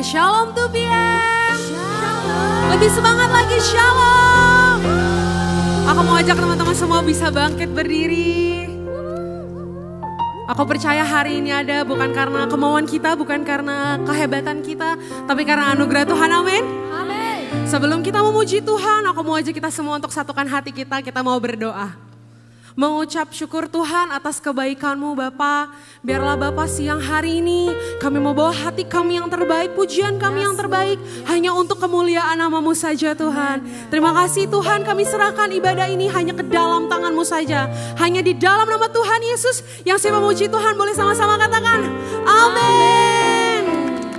Shalom tuh PM. Lebih semangat lagi, shalom. Aku mau ajak teman-teman semua bisa bangkit berdiri. Aku percaya hari ini ada bukan karena kemauan kita, bukan karena kehebatan kita, tapi karena anugerah Tuhan, amin. Sebelum kita memuji Tuhan, aku mau ajak kita semua untuk satukan hati kita mau berdoa. Mengucap syukur Tuhan atas kebaikan-Mu Bapa. Biarlah Bapa siang hari ini kami mau bawa hati kami yang terbaik, pujian kami yang terbaik hanya untuk kemuliaan nama-Mu saja Tuhan. Terima kasih Tuhan, kami serahkan ibadah ini hanya ke dalam tangan-Mu saja. Hanya di dalam nama Tuhan Yesus yang siap memuji Tuhan, boleh sama-sama katakan amin.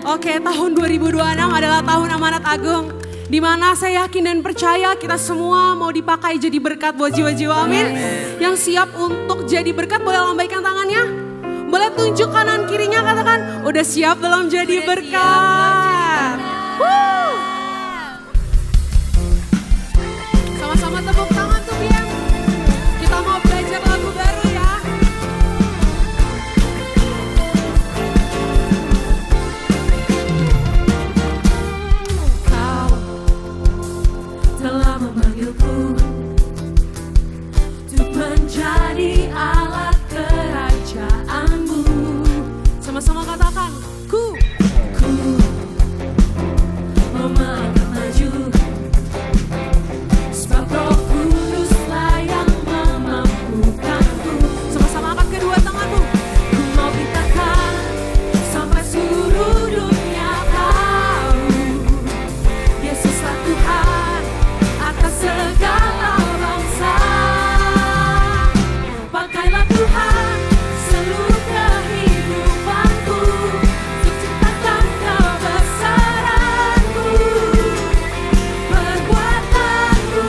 Oke, tahun 2026 adalah tahun amanat agung, di mana saya yakin dan percaya kita semua mau dipakai jadi berkat buat jiwa-jiwa, amin. Yang siap untuk jadi berkat boleh lambaikan tangannya. Boleh tunjuk kanan kirinya, katakan udah siap belum jadi berkat. Sama-sama tepuk tangan tuh Bian. Kita mau belajar lagu baru ya. Telah memanggilku untuk menjadi alat kerajaan-Mu. Sama-sama katakan, ku mau melangkah maju, sebab Roh Kuduslah yang memampukanku. sama-sama angkat kedua tanganmu. Ku mau beritakan sampai seluruh dunia tahu, Yesuslah Tuhan atas segala bangsa. Pakailah Tuhan seluruh kehidupanku untuk ceritakan kebesaran-Mu, perbuatan-Mu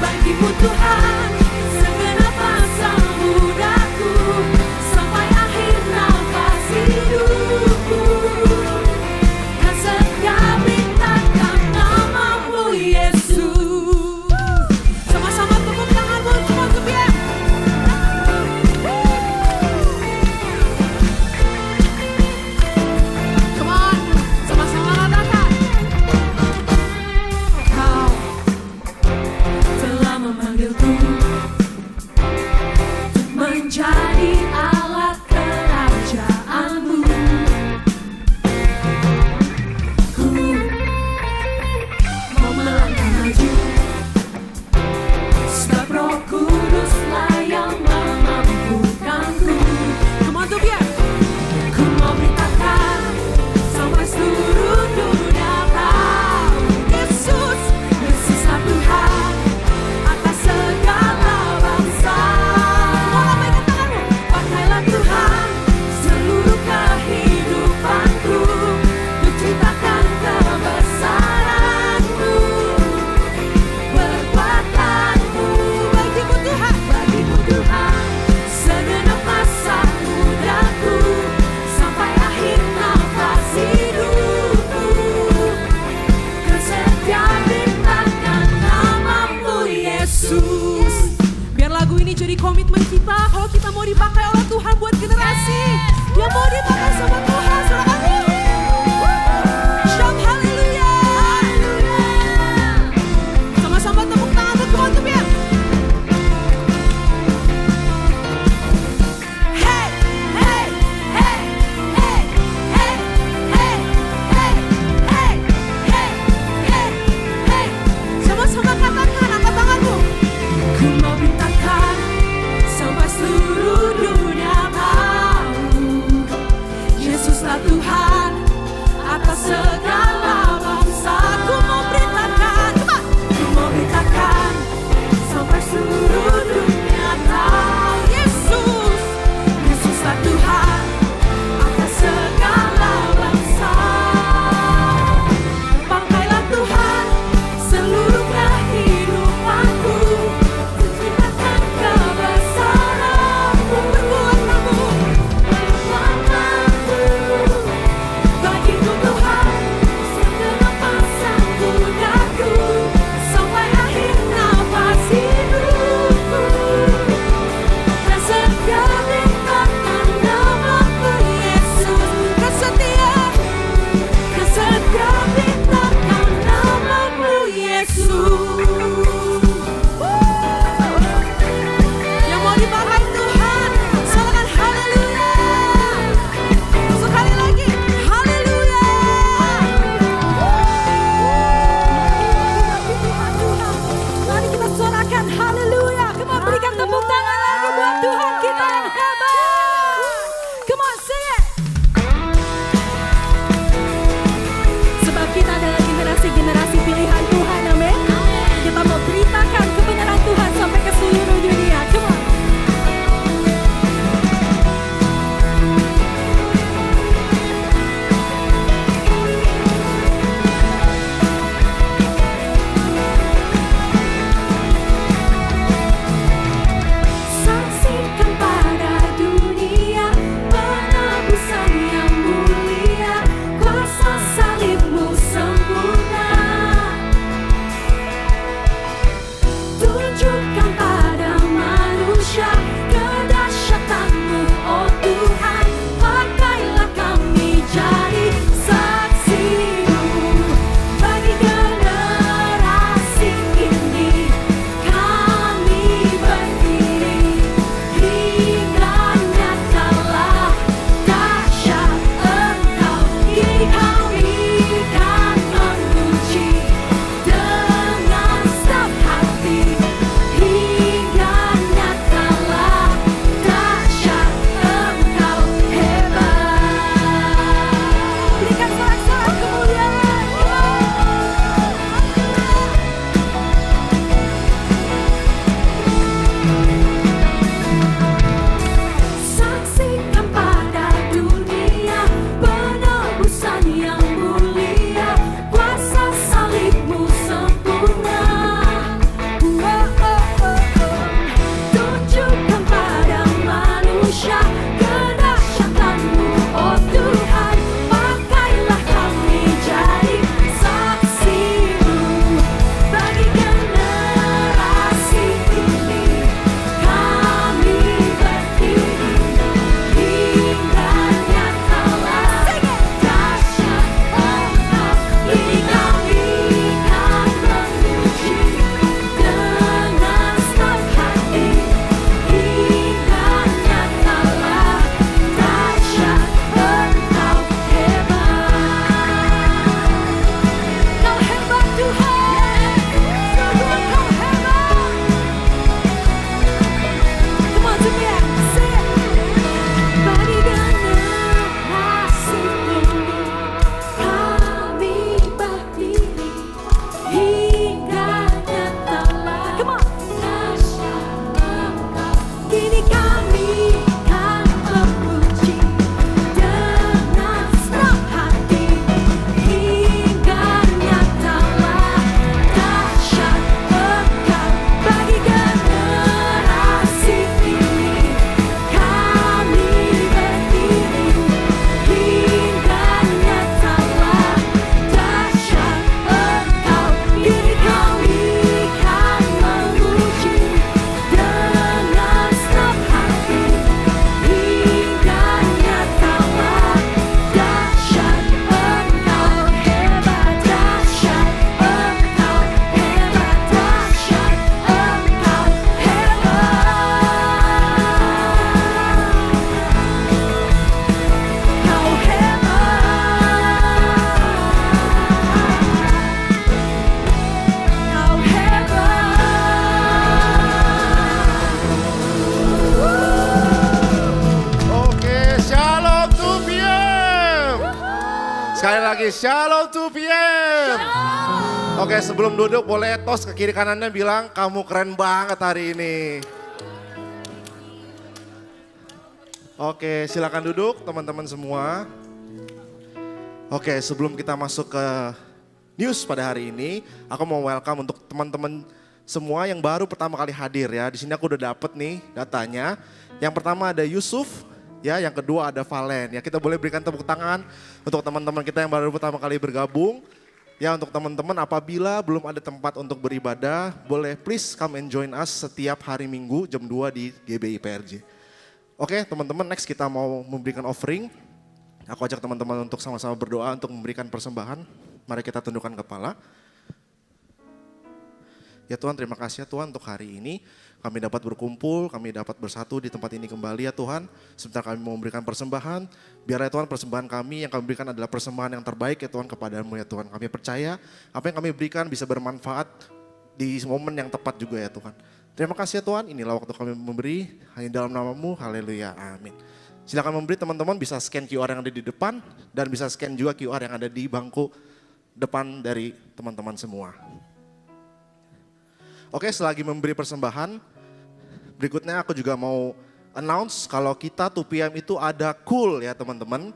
bagimu Tuhan, segenap masa mudaku sampai akhir nafas hidupku. Kan setia mintakan nama-Mu Yesus. Sama-sama tepuk tanganmu semua tuh Bian. Come on, sama-sama katakan. Kau telah memanggilku untuk menjadi alat kerajaan-Mu. Ku mau melangkah maju, sebab Roh Kuduslah yang memampukanku. Come on tuh Bian. Ku mau beritakan sampai seluruh dunia tahu, Yesus, Yesuslah Tuhan atas segala bangsa. Mau lambaikan tanganmu. Pakailah Tuhan seluruh kehidupanku untuk ceritakan kebesaran-Mu, perbuatan-Mu Bagimu Tuhan. bagimu Tuhan, segenap masa mudaku sampai akhir nafas hidupku. Kan setia mintakan nama-Mu Yesus. Biar lagu ini jadi komitmen kita kalau kita mau dipakai oleh Tuhan buat generasi yang mau dipakai sama Tuhan. Silakan. Shout haleluya. Sama-sama tepuk tangan tuh kuat tuh Bian. Hey, hey, hey, hey, hey, hey, hey, hey, hey, hey, hey. Sama-sama katakan, angkat tanganmu. Ku mau beritakan sampai seluruh dunia tahu, Yesuslah Tuhan lagi, Shalom 2 PM. Oke, sebelum duduk boleh tos ke kiri kanannya bilang kamu keren banget hari ini. Oke, silakan duduk teman-teman semua. Oke, sebelum kita masuk ke news pada hari ini, aku mau welcome untuk teman-teman semua yang baru pertama kali hadir ya. Di sini aku udah dapet nih datanya. Yang pertama ada Yusuf, ya, yang kedua ada Valen. Ya, kita boleh berikan tepuk tangan untuk teman-teman kita yang baru pertama kali bergabung. Ya, untuk teman-teman apabila belum ada tempat untuk beribadah, boleh please come and join us setiap hari Minggu jam 2 di GBI PRJ. Oke, teman-teman, next kita mau memberikan offering. Aku ajak teman-teman untuk sama-sama berdoa untuk memberikan persembahan. Mari kita tundukkan kepala. Ya Tuhan, terima kasih ya Tuhan untuk hari ini. Kami dapat berkumpul, kami dapat bersatu di tempat ini kembali ya Tuhan. Sebentar kami mau memberikan persembahan. Biar ya Tuhan persembahan kami yang kami berikan adalah persembahan yang terbaik ya Tuhan kepadamu ya Tuhan. Kami percaya apa yang kami berikan bisa bermanfaat di momen yang tepat juga ya Tuhan. Terima kasih ya Tuhan, inilah waktu kami memberi hanya dalam nama-Mu, haleluya, amin. Silakan memberi teman-teman, bisa scan QR yang ada di depan dan bisa scan juga QR yang ada di bangku depan dari teman-teman semua. Oke, selagi memberi persembahan, berikutnya aku juga mau announce kalau kita 2 PM itu ada cool ya teman-teman.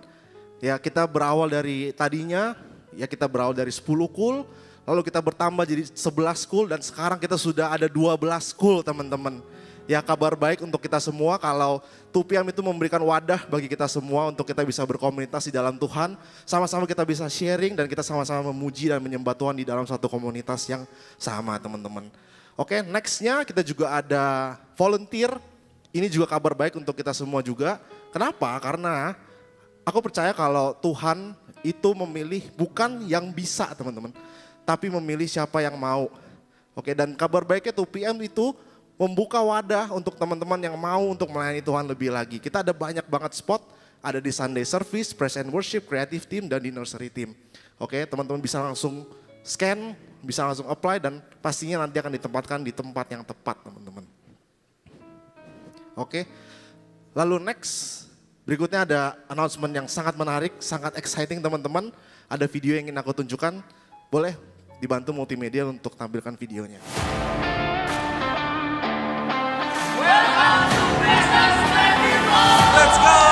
Ya, kita berawal dari tadinya, ya kita berawal dari 10 cool, lalu kita bertambah jadi 11 cool dan sekarang kita sudah ada 12 cool teman-teman. Ya, kabar baik untuk kita semua kalau 2 PM itu memberikan wadah bagi kita semua untuk kita bisa berkomunitas di dalam Tuhan. Sama-sama kita bisa sharing dan kita sama-sama memuji dan menyembah Tuhan di dalam satu komunitas yang sama teman-teman. Oke, nextnya kita juga ada volunteer. Ini juga kabar baik untuk kita semua juga. Kenapa? Karena aku percaya kalau Tuhan itu memilih bukan yang bisa teman-teman. Tapi memilih siapa yang mau. Oke, dan kabar baiknya 2 PM itu membuka wadah untuk teman-teman yang mau untuk melayani Tuhan lebih lagi. Kita ada banyak banget spot. Ada di Sunday Service, Praise and Worship, Creative Team, dan di Nursery Team. Oke, teman-teman bisa langsung scan, bisa langsung apply dan pastinya nanti akan ditempatkan di tempat yang tepat teman-teman. Oke, lalu next berikutnya ada announcement yang sangat menarik, sangat exciting teman-teman. Ada video yang ingin aku tunjukkan, boleh dibantu multimedia untuk tampilkan videonya. Let's go!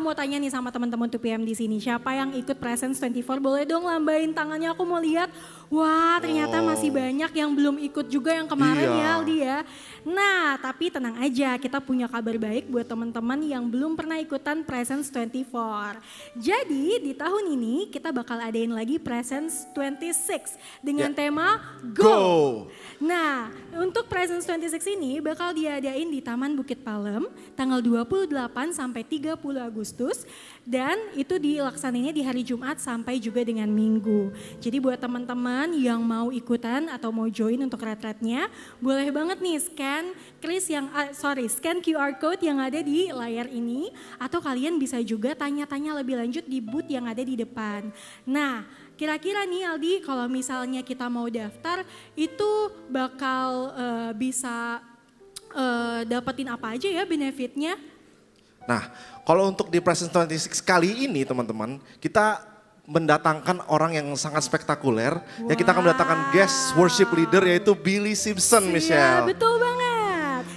aku mau tanya nih sama teman-teman 2PM di sini. Siapa yang ikut Presence 24? Boleh dong lambain tangannya, aku mau lihat. Wah, ternyata masih banyak yang belum ikut juga yang kemarin Iya. ya Aldi ya. Nah, tapi tenang aja, kita punya kabar baik buat teman-teman yang belum pernah ikutan Presence 24. Jadi, di tahun ini kita bakal adain lagi Presence 26 dengan tema Go. Nah, untuk Presence 26 ini bakal diadain di Taman Bukit Palem tanggal 28 sampai 30 Agustus dan itu dilaksanainnya di hari Jumat sampai juga dengan Minggu. Jadi buat teman-teman yang mau ikutan atau mau join untuk retretnya, boleh banget nih scan QR code yang ada di layar ini atau kalian bisa juga tanya-tanya lebih lanjut di booth yang ada di depan. Nah, kira-kira nih Aldi, kalau misalnya kita mau daftar, itu bakal bisa dapetin apa aja ya benefitnya? Nah, kalau untuk di Presence 26 kali ini teman-teman, kita mendatangkan orang yang sangat spektakuler. Ya kita akan mendatangkan guest worship leader yaitu Billy Simpson, Iya, Michelle. betul banget.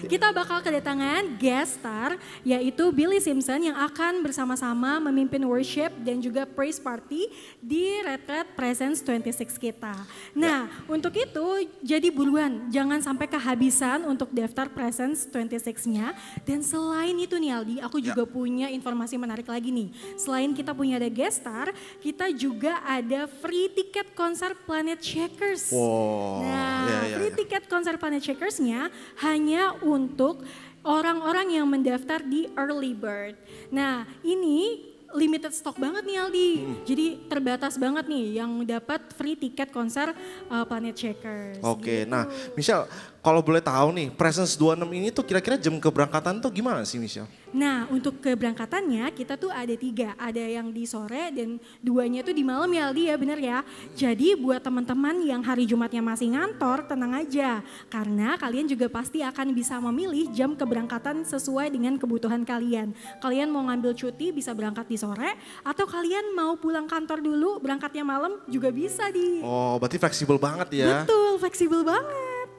Kita bakal kedatangan guest star yaitu Billy Simpson yang akan bersama-sama memimpin worship dan juga praise party di Retreat Presence 26 kita. Nah, untuk itu jadi buruan, jangan sampai kehabisan untuk daftar Presence 26-nya. Dan selain itu nih Aldi, aku juga punya informasi menarik lagi nih. Selain kita punya ada guest star, kita juga ada free tiket konser Planet Shakers. Wow, Nah, ya, free tiket konser Planet Shakers-nya hanya untuk orang-orang yang mendaftar di Early Bird. Nah, ini limited stock banget nih Aldi. Jadi terbatas banget nih yang dapat free tiket konser Planet Shakers. Oke, gitu. nah Michelle, kalau boleh tahu nih, Presence 26 ini tuh kira-kira jam keberangkatan tuh gimana sih Michelle? Nah, untuk keberangkatannya kita tuh ada 3, ada yang di sore dan 2-nya tuh di malam ya Aldi ya, bener ya. Jadi buat teman-teman yang hari Jumatnya masih ngantor, tenang aja. Karena kalian juga pasti akan bisa memilih jam keberangkatan sesuai dengan kebutuhan kalian. Kalian mau ngambil cuti bisa berangkat di sore, atau kalian mau pulang kantor dulu berangkatnya malam juga bisa di. Oh, berarti fleksibel banget ya. Betul, fleksibel banget.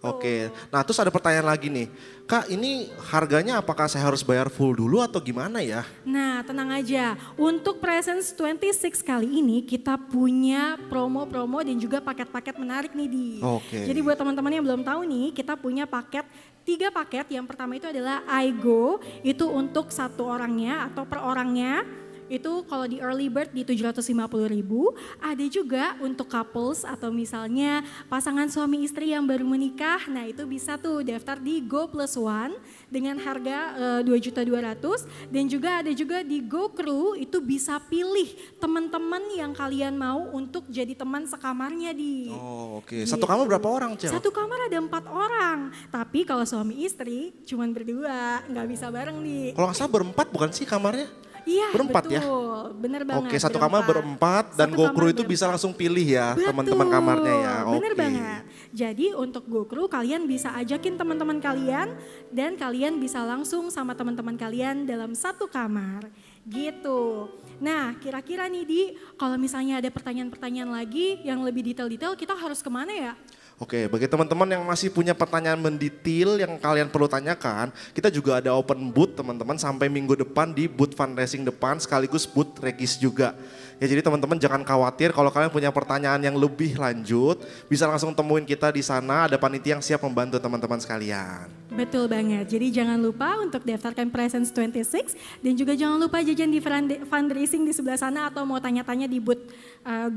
Oke, nah terus ada pertanyaan lagi nih. Kak, ini harganya apakah saya harus bayar full dulu atau gimana ya? Nah, tenang aja. Untuk Presence 26 kali ini kita punya promo-promo dan juga paket-paket menarik nih di. Oke. Jadi buat teman-teman yang belum tahu nih, kita punya 3 paket. Yang pertama itu adalah iGo, itu untuk 1 orangnya atau per orangnya. Itu kalau di early bird di 750.000, ada juga untuk couples atau misalnya pasangan suami istri yang baru menikah. Nah, itu bisa tuh daftar di Go Plus One dengan harga 2.200.000 dan juga ada juga di Go Crew itu bisa pilih teman-teman yang kalian mau untuk jadi teman sekamarnya di. Oh, oke. Satu kamar berapa orang, Cel? Satu kamar ada 4 orang. Tapi kalau suami istri cuman berdua, nggak bisa bareng nih. Kalau nggak salah berempat bukan sih kamarnya? Iya, Berempat betul. ya? Bener banget. Oke, satu kamar berempat dan Satu Go kamar Crew itu berempat. bisa langsung pilih ya Betul, teman-teman kamarnya ya. Bener Oke. banget. Jadi untuk Go Crew kalian bisa ajakin teman-teman kalian dan kalian bisa langsung sama teman-teman kalian dalam satu kamar. Gitu. Nah, kira-kira nih Di, kalau misalnya ada pertanyaan-pertanyaan lagi yang lebih detail-detail, kita harus kemana ya? Oke, bagi teman-teman yang masih punya pertanyaan mendetail yang kalian perlu tanyakan, kita juga ada open booth teman-teman sampai minggu depan di booth fundraising depan sekaligus booth regis juga. Ya jadi teman-teman jangan khawatir kalau kalian punya pertanyaan yang lebih lanjut, bisa langsung temuin kita di sana, ada panitia yang siap membantu teman-teman sekalian. Betul banget, jadi jangan lupa untuk daftarkan Presence 26 dan juga jangan lupa jajan di fundraising di sebelah sana atau mau tanya-tanya di booth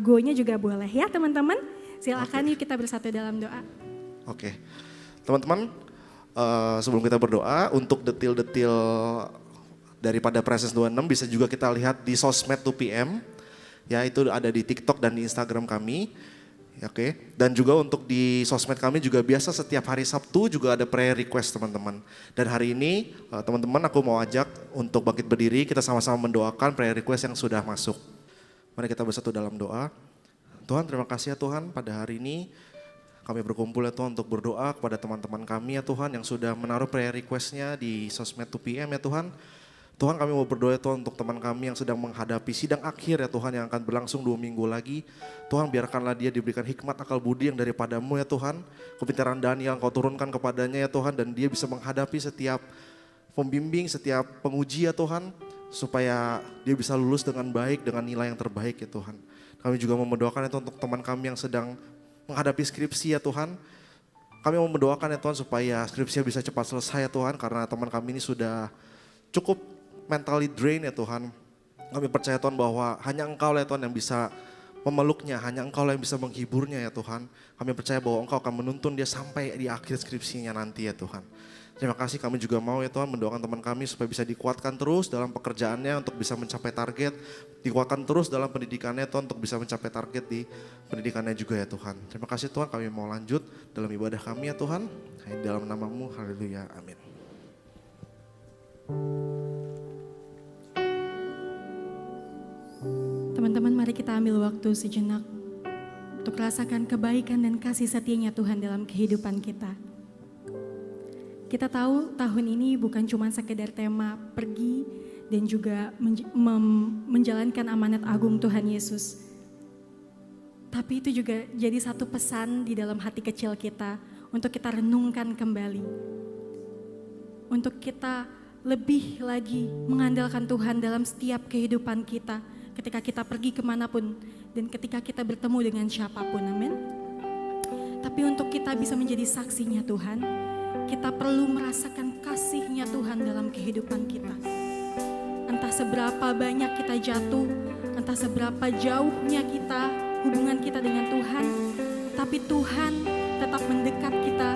Go-nya juga boleh ya teman-teman. Silakan yuk kita bersatu dalam doa. Oke, teman-teman sebelum kita berdoa untuk detil-detil daripada Presence 26 bisa juga kita lihat di sosmed 2PM. Ya itu ada di TikTok dan di Instagram kami. Ya, oke, dan juga untuk di sosmed kami juga biasa setiap hari Sabtu juga ada prayer request teman-teman. Dan hari ini teman-teman aku mau ajak untuk bangkit berdiri, kita sama-sama mendoakan prayer request yang sudah masuk. Mari kita bersatu dalam doa. Tuhan terima kasih ya Tuhan pada hari ini kami berkumpul ya Tuhan untuk berdoa kepada teman-teman kami ya Tuhan yang sudah menaruh prayer requestnya di sosmed 2PM ya Tuhan. Tuhan kami mau berdoa ya Tuhan untuk teman kami yang sedang menghadapi sidang akhir ya Tuhan yang akan berlangsung 2 minggu lagi. Tuhan biarkanlah dia diberikan hikmat akal budi yang daripadamu ya Tuhan. Kepintaran Daniel Engkau turunkan kepadanya ya Tuhan dan dia bisa menghadapi setiap pembimbing, setiap penguji ya Tuhan, supaya dia bisa lulus dengan baik, dengan nilai yang terbaik ya Tuhan. Kami juga mau mendoakan ya Tuhan untuk teman kami yang sedang menghadapi skripsi ya Tuhan. Kami mau mendoakan ya Tuhan supaya skripsinya bisa cepat selesai ya Tuhan, karena teman kami ini sudah cukup mentally drain ya Tuhan. Kami percaya Tuhan bahwa hanya Engkau lah ya Tuhan yang bisa memeluknya, hanya Engkau lah yang bisa menghiburnya ya Tuhan. Kami percaya bahwa Engkau akan menuntun dia sampai di akhir skripsinya nanti ya Tuhan. Terima kasih, kami juga mau ya Tuhan mendoakan teman kami supaya bisa dikuatkan terus dalam pekerjaannya untuk bisa mencapai target. Dikuatkan terus dalam pendidikannya Tuhan untuk bisa mencapai target di pendidikannya juga ya Tuhan. Terima kasih Tuhan, kami mau lanjut dalam ibadah kami ya Tuhan. Dalam nama-Mu, haleluya, amin. Teman-teman, mari kita ambil waktu sejenak untuk rasakan kebaikan dan kasih setia-Nya Tuhan dalam kehidupan kita. Kita tahu tahun ini bukan cuma sekedar tema pergi dan juga menjalankan amanat agung Tuhan Yesus. Tapi itu juga jadi satu pesan di dalam hati kecil kita untuk kita renungkan kembali. Untuk kita lebih lagi mengandalkan Tuhan dalam setiap kehidupan kita. Ketika kita pergi kemanapun dan ketika kita bertemu dengan siapapun, amin. Tapi untuk kita bisa menjadi saksinya Tuhan, kita perlu merasakan kasih-Nya Tuhan dalam kehidupan kita. Entah seberapa banyak kita jatuh, entah seberapa jauhnya kita, hubungan kita dengan Tuhan, tapi Tuhan tetap mendekat kita,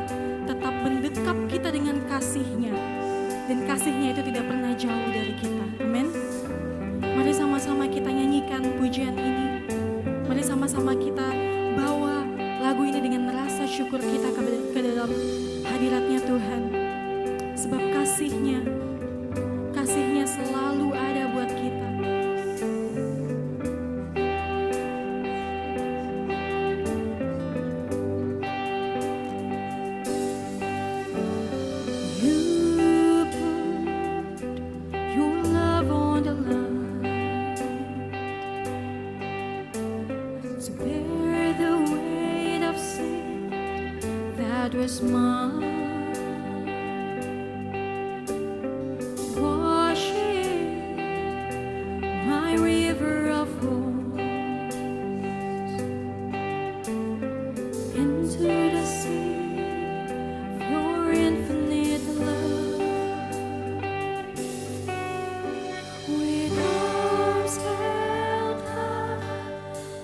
tetap mendekap kita dengan kasih-Nya. Dan kasih-Nya itu tidak pernah jauh dari kita, amin. Mari sama-sama kita nyanyikan pujian ini. Mari sama-sama kita bawa lagu ini dengan rasa syukur kita ke dalam hadirat-Nya Tuhan. Sebab kasih-Nya selalu ada buat kita. You put your love on the line to bear the weight of sin that was mine. Washing my river of wounds into the sea of your infinite love. With arms held high,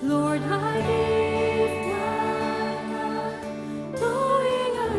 Lord, I give my life, knowing I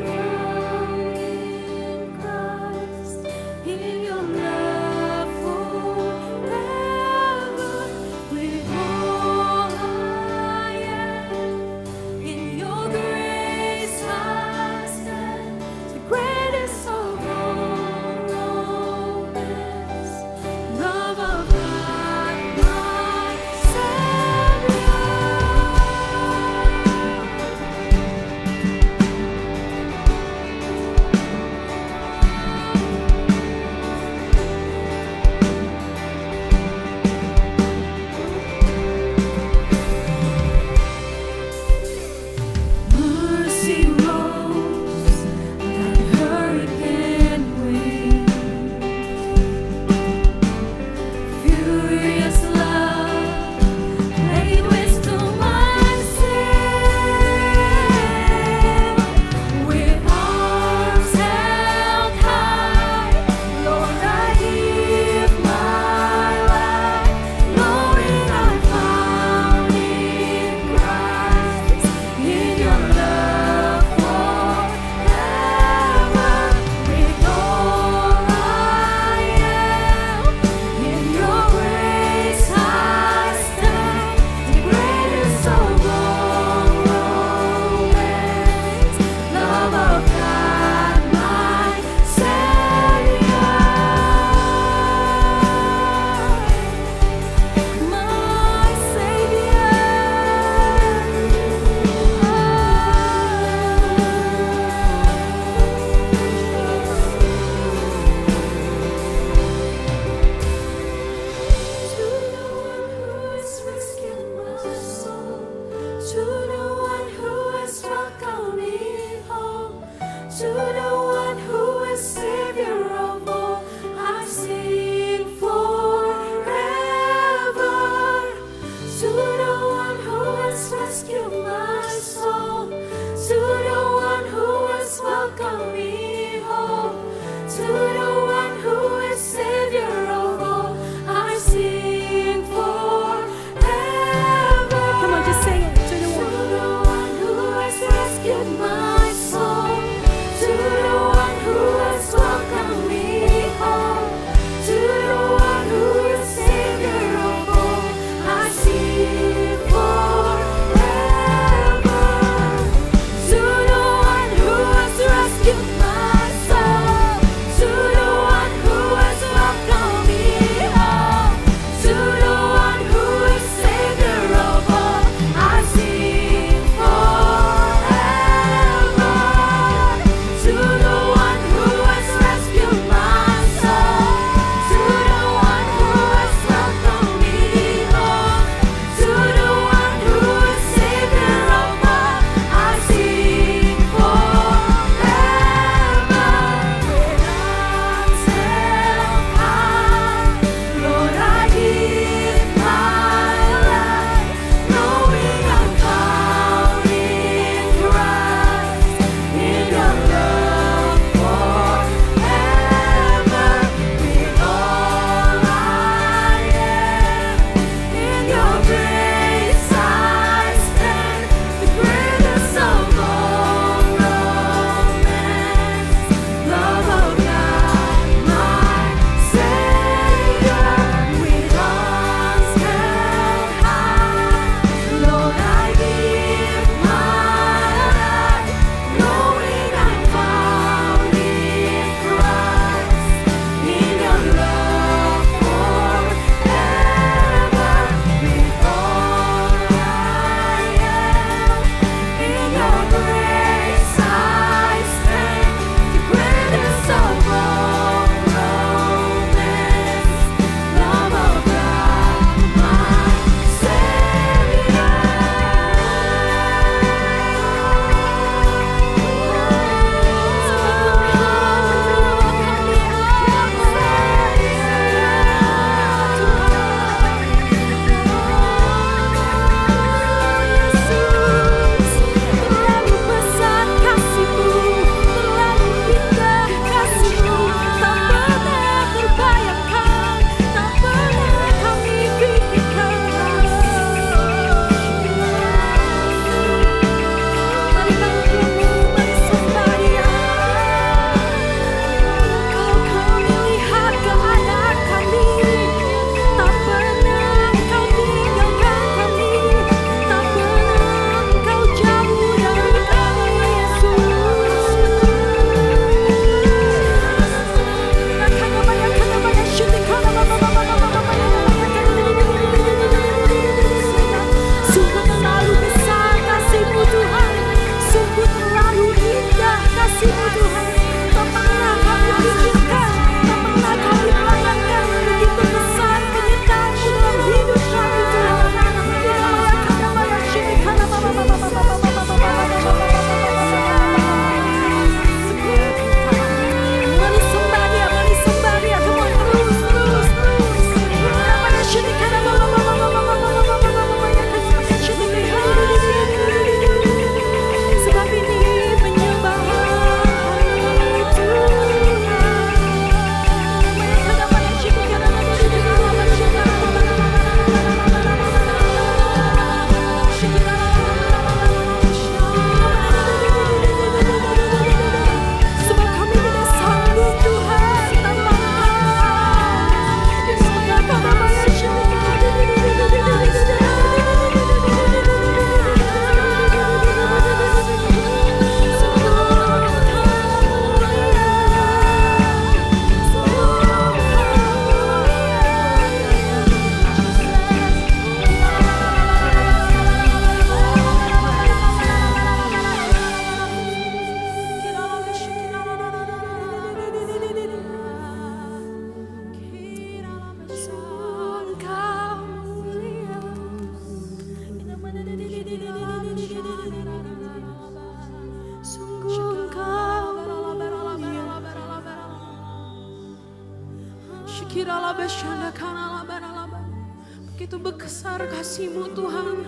Begitu besar kasih-Mu Tuhan,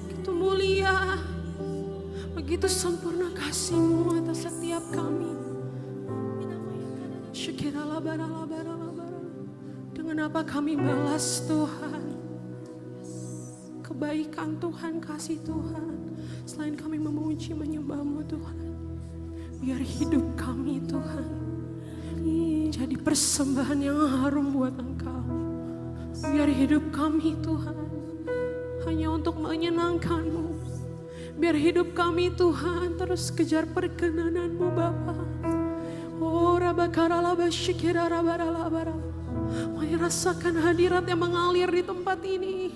begitu mulia, begitu sempurna kasih-Mu atas setiap kami. Dengan apa kami balas Tuhan? Kebaikan Tuhan, kasih Tuhan. Selain kami memuji menyembah-Mu Tuhan. Biar hidup kami Tuhan jadi persembahan yang harum buat Engkau. Biar hidup kami Tuhan hanya untuk menyenangkan-Mu. Biar hidup kami Tuhan terus kejar perkenanan-Mu Bapa. Oh Mari rasakan hadirat yang mengalir di tempat ini.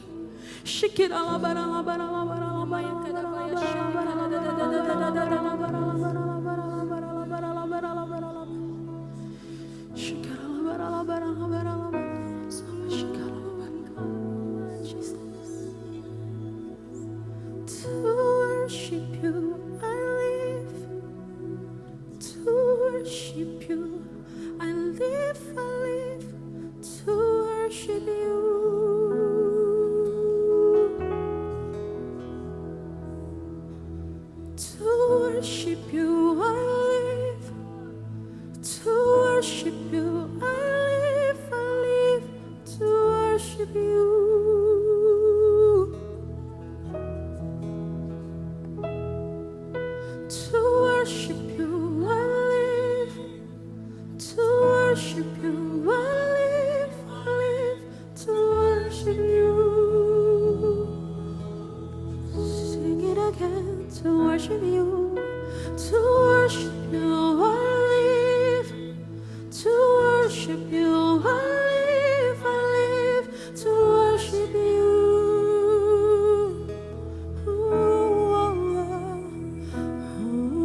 To worship you I live, to worship you I live, to worship you. To worship you I live, to worship you I live, to worship you. To worship you I live, to worship you I live, to worship you. Sing it again, to worship you, to worship you I live, to worship you I live, to worship you. Oh, oh, oh.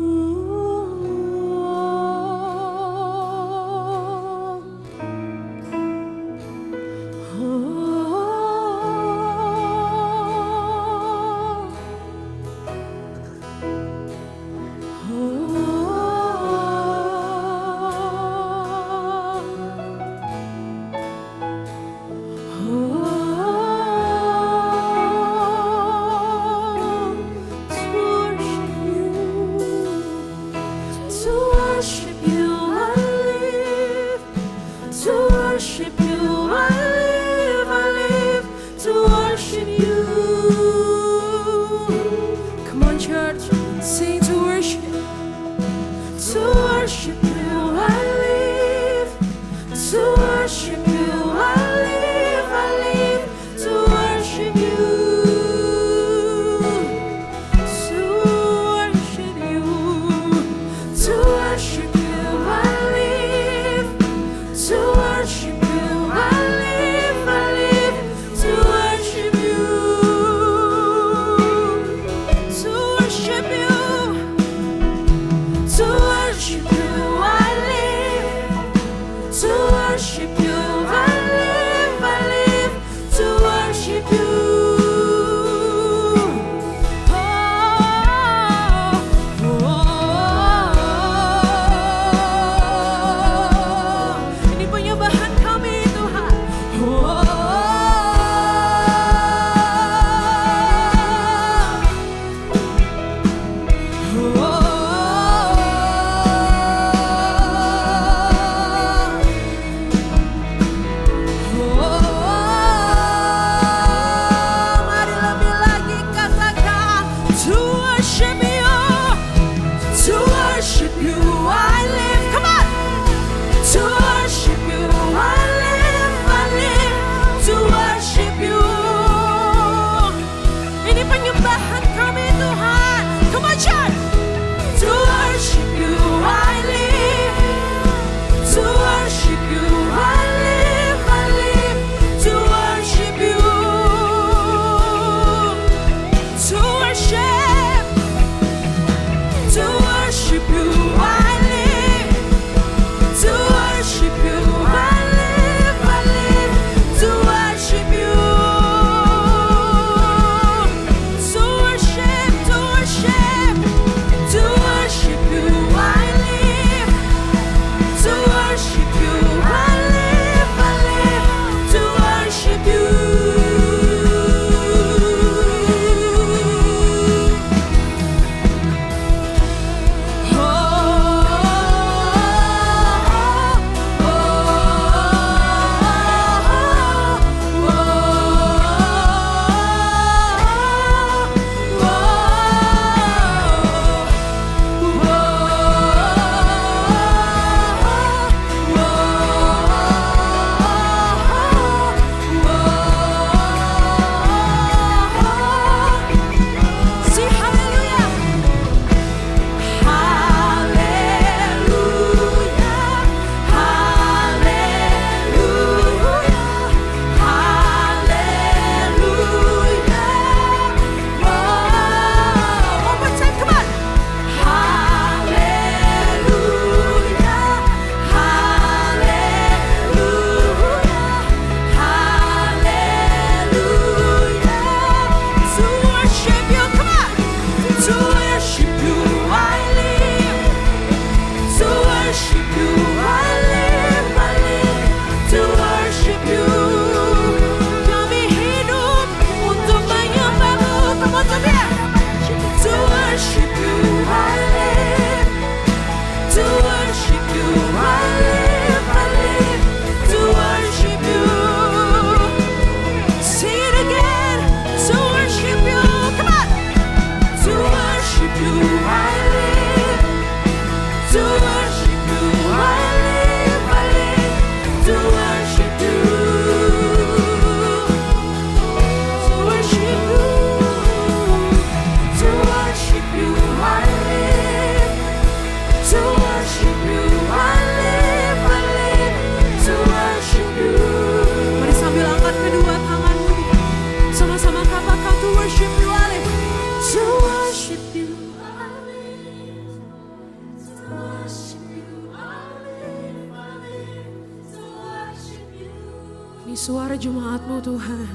suara jemaat-Mu Tuhan.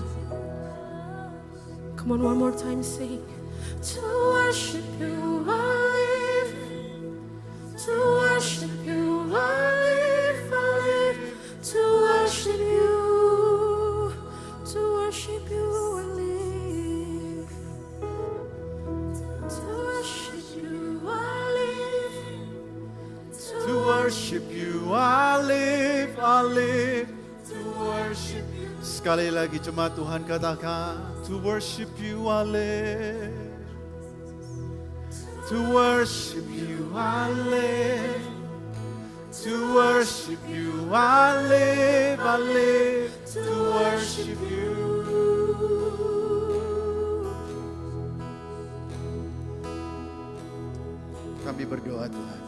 Come on, one more time sing. To worship You I live. To worship You I live. I live to worship You. To worship You I live. To worship You I live. To worship You I live, I live to worship You. Sekali lagi jemaat Tuhan katakan, to worship You I live. To worship You I live. To worship You I live, I live to worship You. Kami berdoa Tuhan,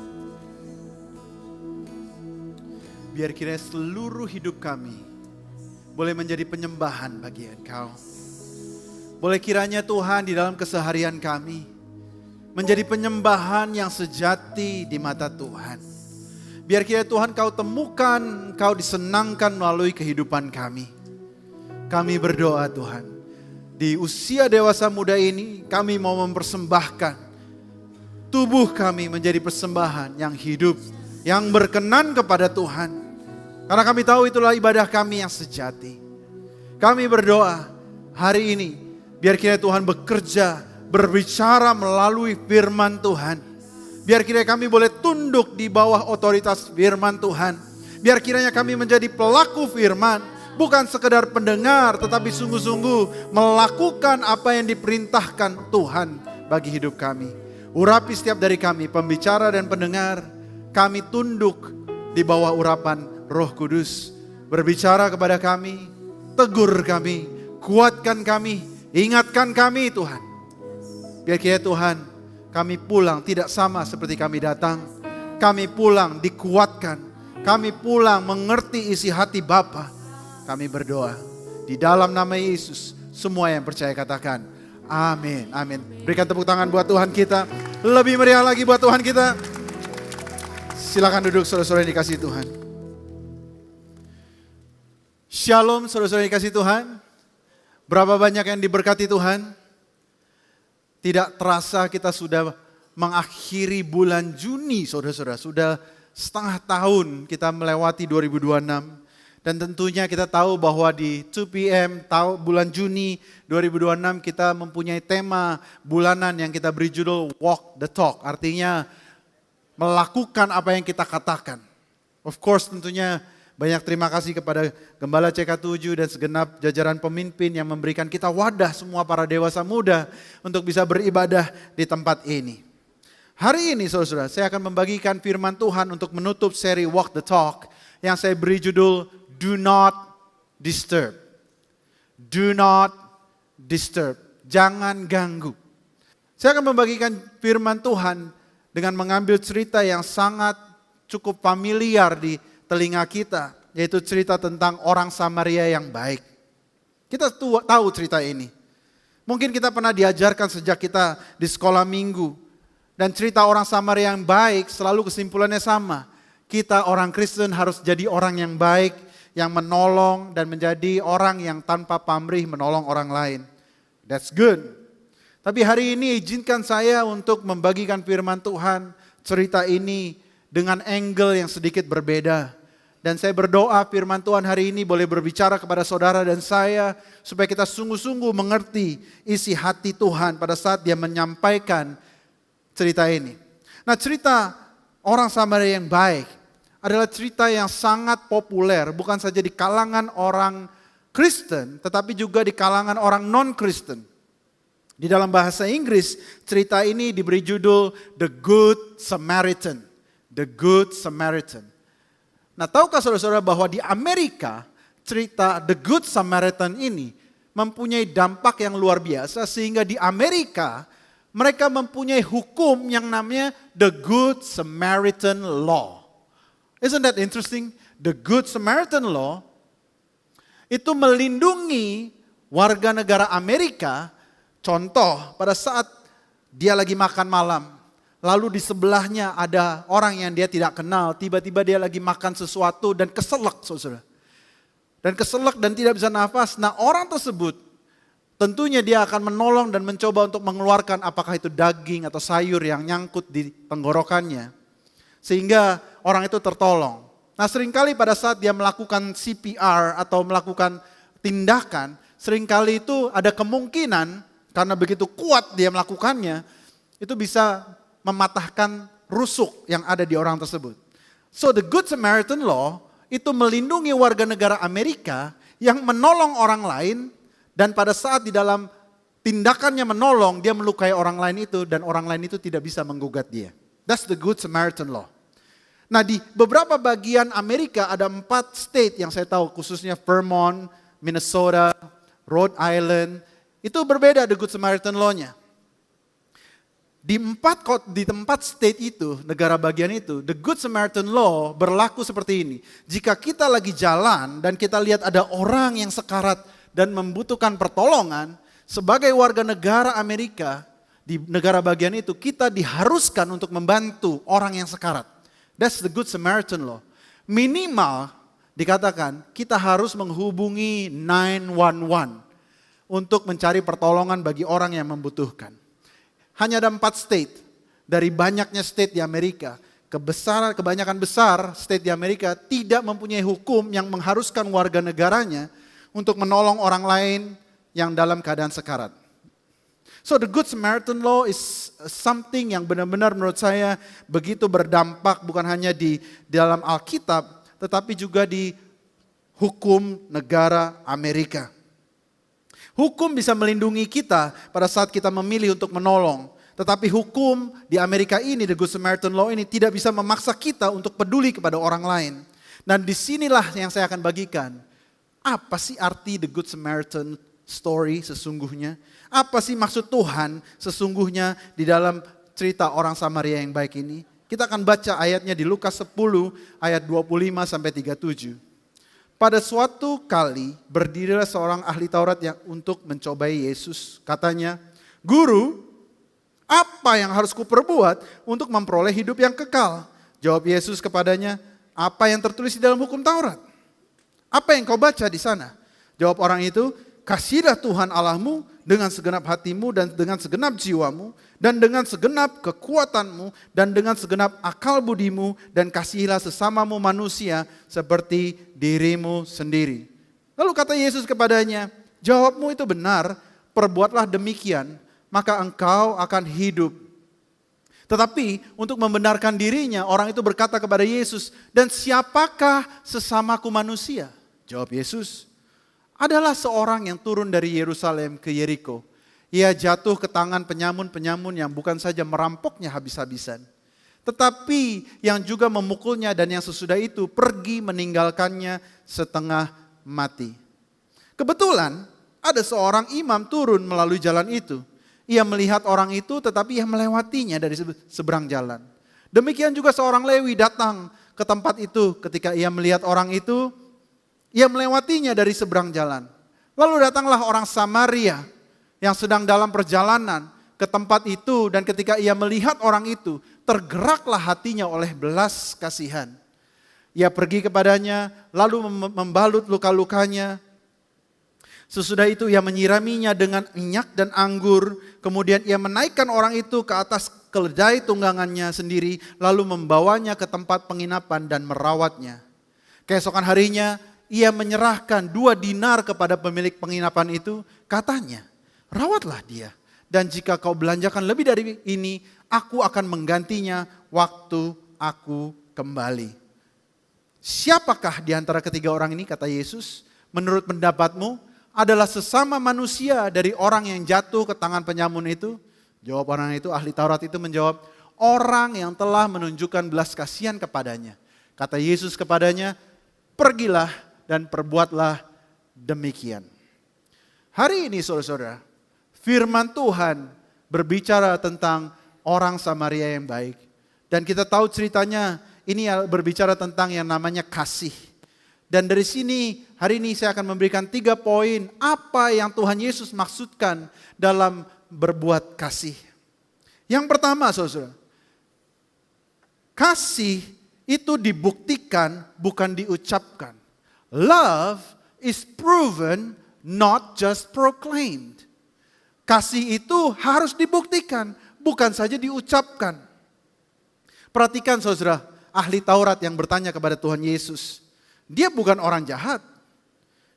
biar kiranya seluruh hidup kami boleh menjadi penyembahan bagi Engkau. Boleh kiranya Tuhan di dalam keseharian kami menjadi penyembahan yang sejati di mata Tuhan. Biar kiranya Tuhan Kau temukan, Kau disenangkan melalui kehidupan kami. Kami berdoa Tuhan, di usia dewasa muda ini kami mau mempersembahkan tubuh kami menjadi persembahan yang hidup, yang berkenan kepada Tuhan. Karena kami tahu itulah ibadah kami yang sejati. Kami berdoa hari ini, biar kiranya Tuhan bekerja, berbicara melalui firman Tuhan. Biar kiranya kami boleh tunduk di bawah otoritas firman Tuhan. Biar kiranya kami menjadi pelaku firman, bukan sekedar pendengar, tetapi sungguh-sungguh melakukan apa yang diperintahkan Tuhan bagi hidup kami. Urapi setiap dari kami, pembicara dan pendengar, kami tunduk di bawah urapan Roh Kudus. Berbicara kepada kami, tegur kami, kuatkan kami, ingatkan kami Tuhan. Biar kiranya Tuhan, kami pulang tidak sama seperti kami datang. Kami pulang dikuatkan, kami pulang mengerti isi hati Bapa. Kami berdoa di dalam nama Yesus. Semua yang percaya katakan amin, amin. Berikan tepuk tangan buat Tuhan kita. Lebih meriah lagi buat Tuhan kita. Silakan duduk saudara-saudara yang dikasihi Tuhan. Shalom saudara-saudara yang dikasihi Tuhan. Berapa banyak yang diberkati Tuhan? Tidak terasa kita sudah mengakhiri bulan Juni saudara-saudara. Sudah setengah tahun kita melewati 2026. Dan tentunya kita tahu bahwa di 2 PM bulan Juni 2026 kita mempunyai tema bulanan yang kita beri judul Walk the Talk. Artinya melakukan apa yang kita katakan. Of course tentunya banyak terima kasih kepada Gembala CK7 dan segenap jajaran pemimpin yang memberikan kita wadah semua para dewasa muda untuk bisa beribadah di tempat ini. Hari ini saudara-saudara saya akan membagikan firman Tuhan untuk menutup seri Walk the Talk yang saya beri judul Do Not Disturb. Do Not Disturb. Jangan ganggu. Saya akan membagikan firman Tuhan dengan mengambil cerita yang sangat cukup familiar di telinga kita, yaitu cerita tentang orang Samaria yang baik. Kita tahu cerita ini. Mungkin kita pernah diajarkan sejak kita di sekolah minggu. Dan cerita orang Samaria yang baik selalu kesimpulannya sama. Kita orang Kristen harus jadi orang yang baik, yang menolong dan menjadi orang yang tanpa pamrih menolong orang lain. That's good. Tapi hari ini izinkan saya untuk membagikan firman Tuhan, cerita ini dengan angle yang sedikit berbeda. Dan saya berdoa firman Tuhan hari ini boleh berbicara kepada saudara dan saya supaya kita sungguh-sungguh mengerti isi hati Tuhan pada saat Dia menyampaikan cerita ini. Nah, cerita orang Samaria yang baik adalah cerita yang sangat populer bukan saja di kalangan orang Kristen tetapi juga di kalangan orang non-Kristen. Di dalam bahasa Inggris cerita ini diberi judul The Good Samaritan. The Good Samaritan. Nah, tahukah saudara-saudara bahwa di Amerika cerita The Good Samaritan ini mempunyai dampak yang luar biasa sehingga di Amerika mereka mempunyai hukum yang namanya The Good Samaritan Law. Isn't that interesting? The Good Samaritan Law itu melindungi warga negara Amerika. Contoh, pada saat dia lagi makan malam, lalu di sebelahnya ada orang yang dia tidak kenal, tiba-tiba dia lagi makan sesuatu dan keselak, saudara. dan keselak dan tidak bisa nafas. Nah orang tersebut tentunya dia akan menolong dan mencoba untuk mengeluarkan apakah itu daging atau sayur yang nyangkut di tenggorokannya. Sehingga orang itu tertolong. Nah seringkali pada saat dia melakukan CPR atau melakukan tindakan, seringkali itu ada kemungkinan karena begitu kuat dia melakukannya, itu bisa mematahkan rusuk yang ada di orang tersebut. So the Good Samaritan Law itu melindungi warga negara Amerika yang menolong orang lain dan pada saat di dalam tindakannya menolong dia melukai orang lain itu dan orang lain itu tidak bisa menggugat dia. That's the Good Samaritan Law. Nah di beberapa bagian Amerika ada 4 state yang saya tahu khususnya Vermont, Minnesota, Rhode Island. Itu berbeda the Good Samaritan Law-nya. Di tempat state itu, negara bagian itu, the Good Samaritan Law berlaku seperti ini. Jika kita lagi jalan dan kita lihat ada orang yang sekarat dan membutuhkan pertolongan, sebagai warga negara Amerika, di negara bagian itu kita diharuskan untuk membantu orang yang sekarat. That's the Good Samaritan Law. Minimal dikatakan kita harus menghubungi 911 untuk mencari pertolongan bagi orang yang membutuhkan. Hanya ada 4 state dari banyaknya state di Amerika. Kebanyakan besar state di Amerika tidak mempunyai hukum yang mengharuskan warga negaranya untuk menolong orang lain yang dalam keadaan sekarat. So the Good Samaritan Law is something yang benar-benar menurut saya begitu berdampak bukan hanya di dalam Alkitab, tetapi juga di hukum negara Amerika. Hukum bisa melindungi kita pada saat kita memilih untuk menolong. Tetapi hukum di Amerika ini, the Good Samaritan Law ini tidak bisa memaksa kita untuk peduli kepada orang lain. Dan disinilah yang saya akan bagikan. Apa sih arti the Good Samaritan story sesungguhnya? Apa sih maksud Tuhan sesungguhnya di dalam cerita orang Samaria yang baik ini? Kita akan baca ayatnya di Lukas 10 ayat 25-37. Pada suatu kali berdirilah seorang ahli Taurat yang untuk mencobai Yesus. Katanya, "Guru, apa yang harus kuperbuat untuk memperoleh hidup yang kekal?" Jawab Yesus kepadanya, "Apa yang tertulis di dalam hukum Taurat? Apa yang kau baca di sana?" Jawab orang itu, "Kasihilah Tuhan Allahmu dengan segenap hatimu dan dengan segenap jiwamu dan dengan segenap kekuatanmu dan dengan segenap akal budimu dan kasihilah sesamamu manusia seperti dirimu sendiri." Lalu kata Yesus kepadanya, "Jawabmu itu benar, perbuatlah demikian, maka engkau akan hidup." Tetapi untuk membenarkan dirinya, orang itu berkata kepada Yesus, "Dan siapakah sesamaku manusia?" Jawab Yesus, "Adalah seorang yang turun dari Yerusalem ke Yeriko. Ia jatuh ke tangan penyamun-penyamun yang bukan saja merampoknya habis-habisan, tetapi yang juga memukulnya dan yang sesudah itu pergi meninggalkannya setengah mati." Kebetulan ada seorang imam turun melalui jalan itu. Ia melihat orang itu tetapi ia melewatinya dari seberang jalan. Demikian juga seorang Lewi datang ke tempat itu. Ketika ia melihat orang itu, ia melewatinya dari seberang jalan. Lalu datanglah orang Samaria yang sedang dalam perjalanan ke tempat itu. Dan ketika ia melihat orang itu, tergeraklah hatinya oleh belas kasihan. Ia pergi kepadanya, lalu membalut luka-lukanya. Sesudah itu ia menyiraminya dengan minyak dan anggur. Kemudian ia menaikkan orang itu ke atas keledai tunggangannya sendiri. Lalu membawanya ke tempat penginapan dan merawatnya. Keesokan harinya ia menyerahkan 2 dinar kepada pemilik penginapan itu. Katanya, "Rawatlah dia. Dan jika kau belanjakan lebih dari ini, aku akan menggantinya waktu aku kembali." Siapakah di antara ketiga orang ini, kata Yesus, menurut pendapatmu adalah sesama manusia dari orang yang jatuh ke tangan penyamun itu? Jawab orang itu, ahli Taurat itu menjawab, "Orang yang telah menunjukkan belas kasihan kepadanya." Kata Yesus kepadanya, "Pergilah dan perbuatlah demikian." Hari ini saudara-saudara, firman Tuhan berbicara tentang orang Samaria yang baik. Dan kita tahu ceritanya ini berbicara tentang yang namanya kasih. Dan dari sini hari ini saya akan memberikan 3 poin apa yang Tuhan Yesus maksudkan dalam berbuat kasih. Yang pertama saudara, kasih itu dibuktikan bukan diucapkan. Love is proven, not just proclaimed. Kasih itu harus dibuktikan, bukan saja diucapkan. Perhatikan saudara, ahli Taurat yang bertanya kepada Tuhan Yesus. Dia bukan orang jahat.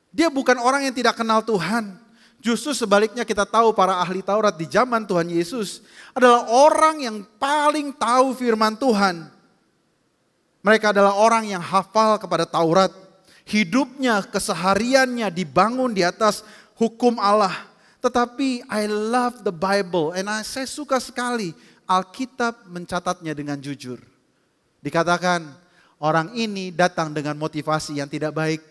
Dia bukan orang yang tidak kenal Tuhan. Justru sebaliknya kita tahu para ahli Taurat di zaman Tuhan Yesus adalah orang yang paling tahu firman Tuhan. Mereka adalah orang yang hafal kepada Taurat. Hidupnya, kesehariannya dibangun di atas hukum Allah. Tetapi I love the Bible and saya suka sekali Alkitab mencatatnya dengan jujur. Dikatakan orang ini datang dengan motivasi yang tidak baik.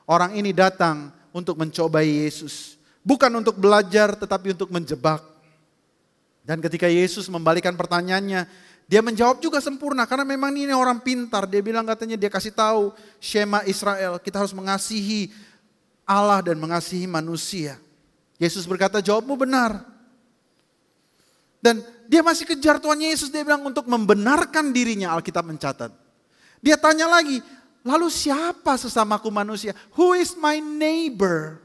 Orang ini datang untuk mencobai Yesus. Bukan untuk belajar tetapi untuk menjebak. Dan ketika Yesus membalikan pertanyaannya, dia menjawab juga sempurna karena memang ini orang pintar. Dia bilang katanya dia kasih tahu Shema Israel, kita harus mengasihi Allah dan mengasihi manusia. Yesus berkata jawabmu benar. Dan dia masih kejar Tuhan Yesus, dia bilang untuk membenarkan dirinya Alkitab mencatat. Dia tanya lagi, lalu siapa sesamaku manusia? Who is my neighbor?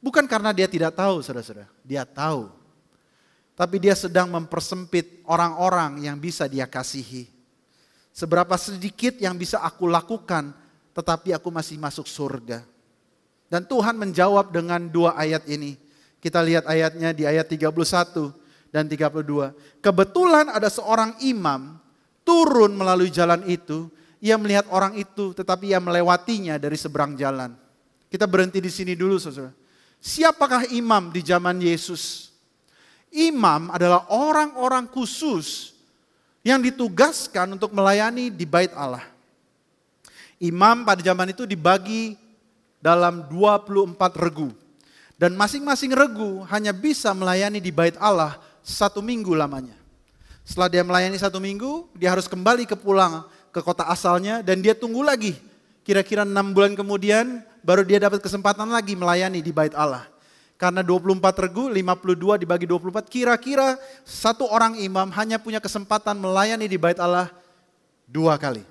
Bukan karena dia tidak tahu saudara-saudara, dia tahu. Tapi dia sedang mempersempit orang-orang yang bisa dia kasihi. Seberapa sedikit yang bisa aku lakukan, tetapi aku masih masuk surga. Dan Tuhan menjawab dengan 2 ayat ini. Kita lihat ayatnya di ayat 31 dan 32. Kebetulan ada seorang imam turun melalui jalan itu. Ia melihat orang itu tetapi ia melewatinya dari seberang jalan. Kita berhenti di sini dulu saudara. Siapakah imam di zaman Yesus? Imam adalah orang-orang khusus yang ditugaskan untuk melayani di bait Allah. Imam pada zaman itu dibagi dalam 24 regu. Dan masing-masing regu hanya bisa melayani di bait Allah 1 minggu lamanya. Setelah dia melayani 1 minggu, dia harus kembali pulang ke kota asalnya dan dia tunggu lagi. Kira-kira 6 bulan kemudian baru dia dapat kesempatan lagi melayani di bait Allah. Karena 24 regu, 52 dibagi 24, kira-kira 1 orang imam hanya punya kesempatan melayani di bait Allah 2 kali.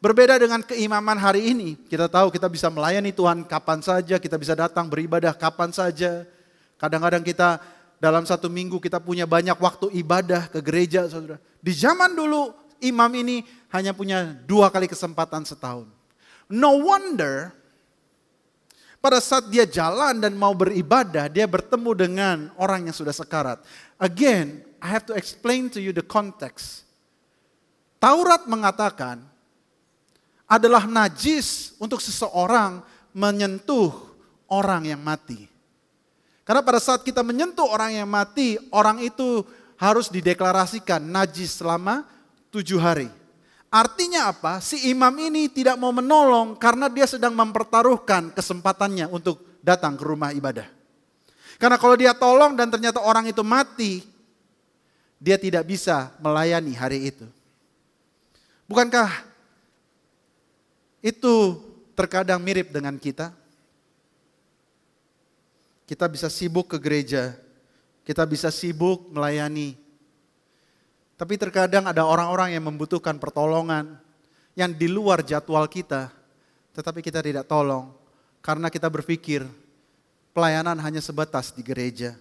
Berbeda dengan keimaman hari ini, kita tahu kita bisa melayani Tuhan kapan saja, kita bisa datang beribadah kapan saja. Kadang-kadang kita dalam 1 minggu kita punya banyak waktu ibadah ke gereja, saudara. Di zaman dulu imam ini hanya punya 2 kali kesempatan setahun. No wonder pada saat dia jalan dan mau beribadah, dia bertemu dengan orang yang sudah sekarat. Again, I have to explain to you the context. Taurat mengatakan adalah najis untuk seseorang menyentuh orang yang mati. Karena pada saat kita menyentuh orang yang mati, orang itu harus dideklarasikan najis selama 7 hari. Artinya apa? Si imam ini tidak mau menolong karena dia sedang mempertaruhkan kesempatannya untuk datang ke rumah ibadah. Karena kalau dia tolong dan ternyata orang itu mati, dia tidak bisa melayani hari itu. Bukankah itu terkadang mirip dengan kita? Kita bisa sibuk ke gereja, kita bisa sibuk melayani. Tapi terkadang ada orang-orang yang membutuhkan pertolongan yang di luar jadwal kita, tetapi kita tidak tolong karena kita berpikir pelayanan hanya sebatas di gereja.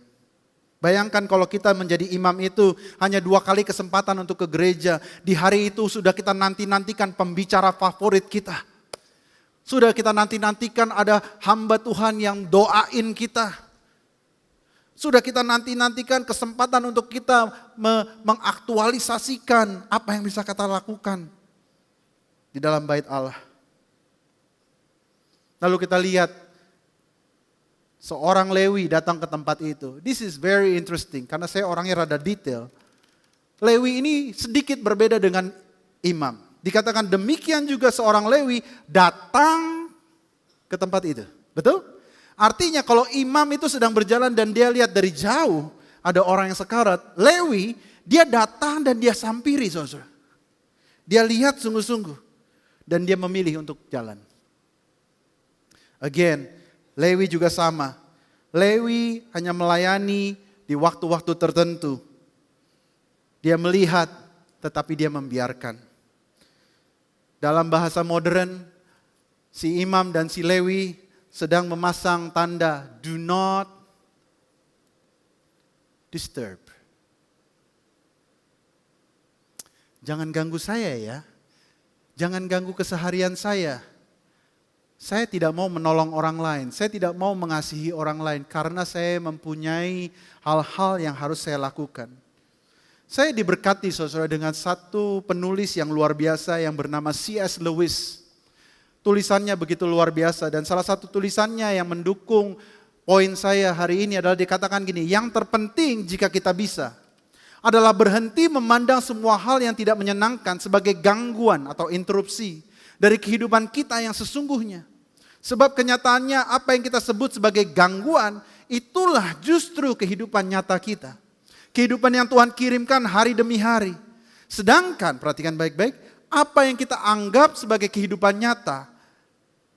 Bayangkan kalau kita menjadi imam itu hanya 2 kali kesempatan untuk ke gereja. Di hari itu sudah kita nanti-nantikan pembicara favorit kita. Sudah kita nanti-nantikan ada hamba Tuhan yang doain kita. Sudah kita nanti-nantikan kesempatan untuk kita mengaktualisasikan apa yang bisa kita lakukan di dalam bait Allah. Lalu kita lihat seorang Lewi datang ke tempat itu. This is very interesting karena saya orangnya rada detail. Lewi ini sedikit berbeda dengan imam. Dikatakan demikian juga seorang Lewi datang ke tempat itu. Betul? Artinya kalau imam itu sedang berjalan dan dia lihat dari jauh ada orang yang sekarat. Lewi dia datang dan dia sampiri saudara. Dia lihat sungguh-sungguh dan dia memilih untuk jalan. Again, Lewi juga sama. Lewi hanya melayani di waktu-waktu tertentu. Dia melihat tetapi dia membiarkan. Dalam bahasa modern, si imam dan si Lewi sedang memasang tanda do not disturb. Jangan ganggu saya ya. Jangan ganggu keseharian saya. Saya tidak mau menolong orang lain. Saya tidak mau mengasihi orang lain karena saya mempunyai hal-hal yang harus saya lakukan. Saya diberkati saudara dengan satu penulis yang luar biasa yang bernama C.S. Lewis. Tulisannya begitu luar biasa dan salah satu tulisannya yang mendukung poin saya hari ini adalah dikatakan gini, yang terpenting jika kita bisa adalah berhenti memandang semua hal yang tidak menyenangkan sebagai gangguan atau interupsi dari kehidupan kita yang sesungguhnya. Sebab kenyataannya apa yang kita sebut sebagai gangguan, itulah justru kehidupan nyata kita. Kehidupan yang Tuhan kirimkan hari demi hari. Sedangkan, perhatikan baik-baik, apa yang kita anggap sebagai kehidupan nyata,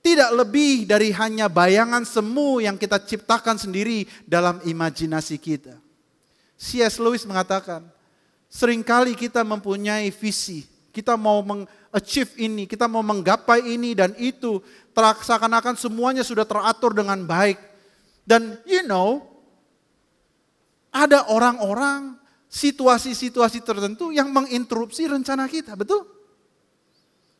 tidak lebih dari hanya bayangan semu yang kita ciptakan sendiri dalam imajinasi kita. C.S. Lewis mengatakan, seringkali kita mempunyai visi, kita mau achieve ini, kita mau menggapai ini dan itu, seakan-akan semuanya sudah teratur dengan baik. Dan ada orang-orang, situasi-situasi tertentu yang menginterupsi rencana kita, betul?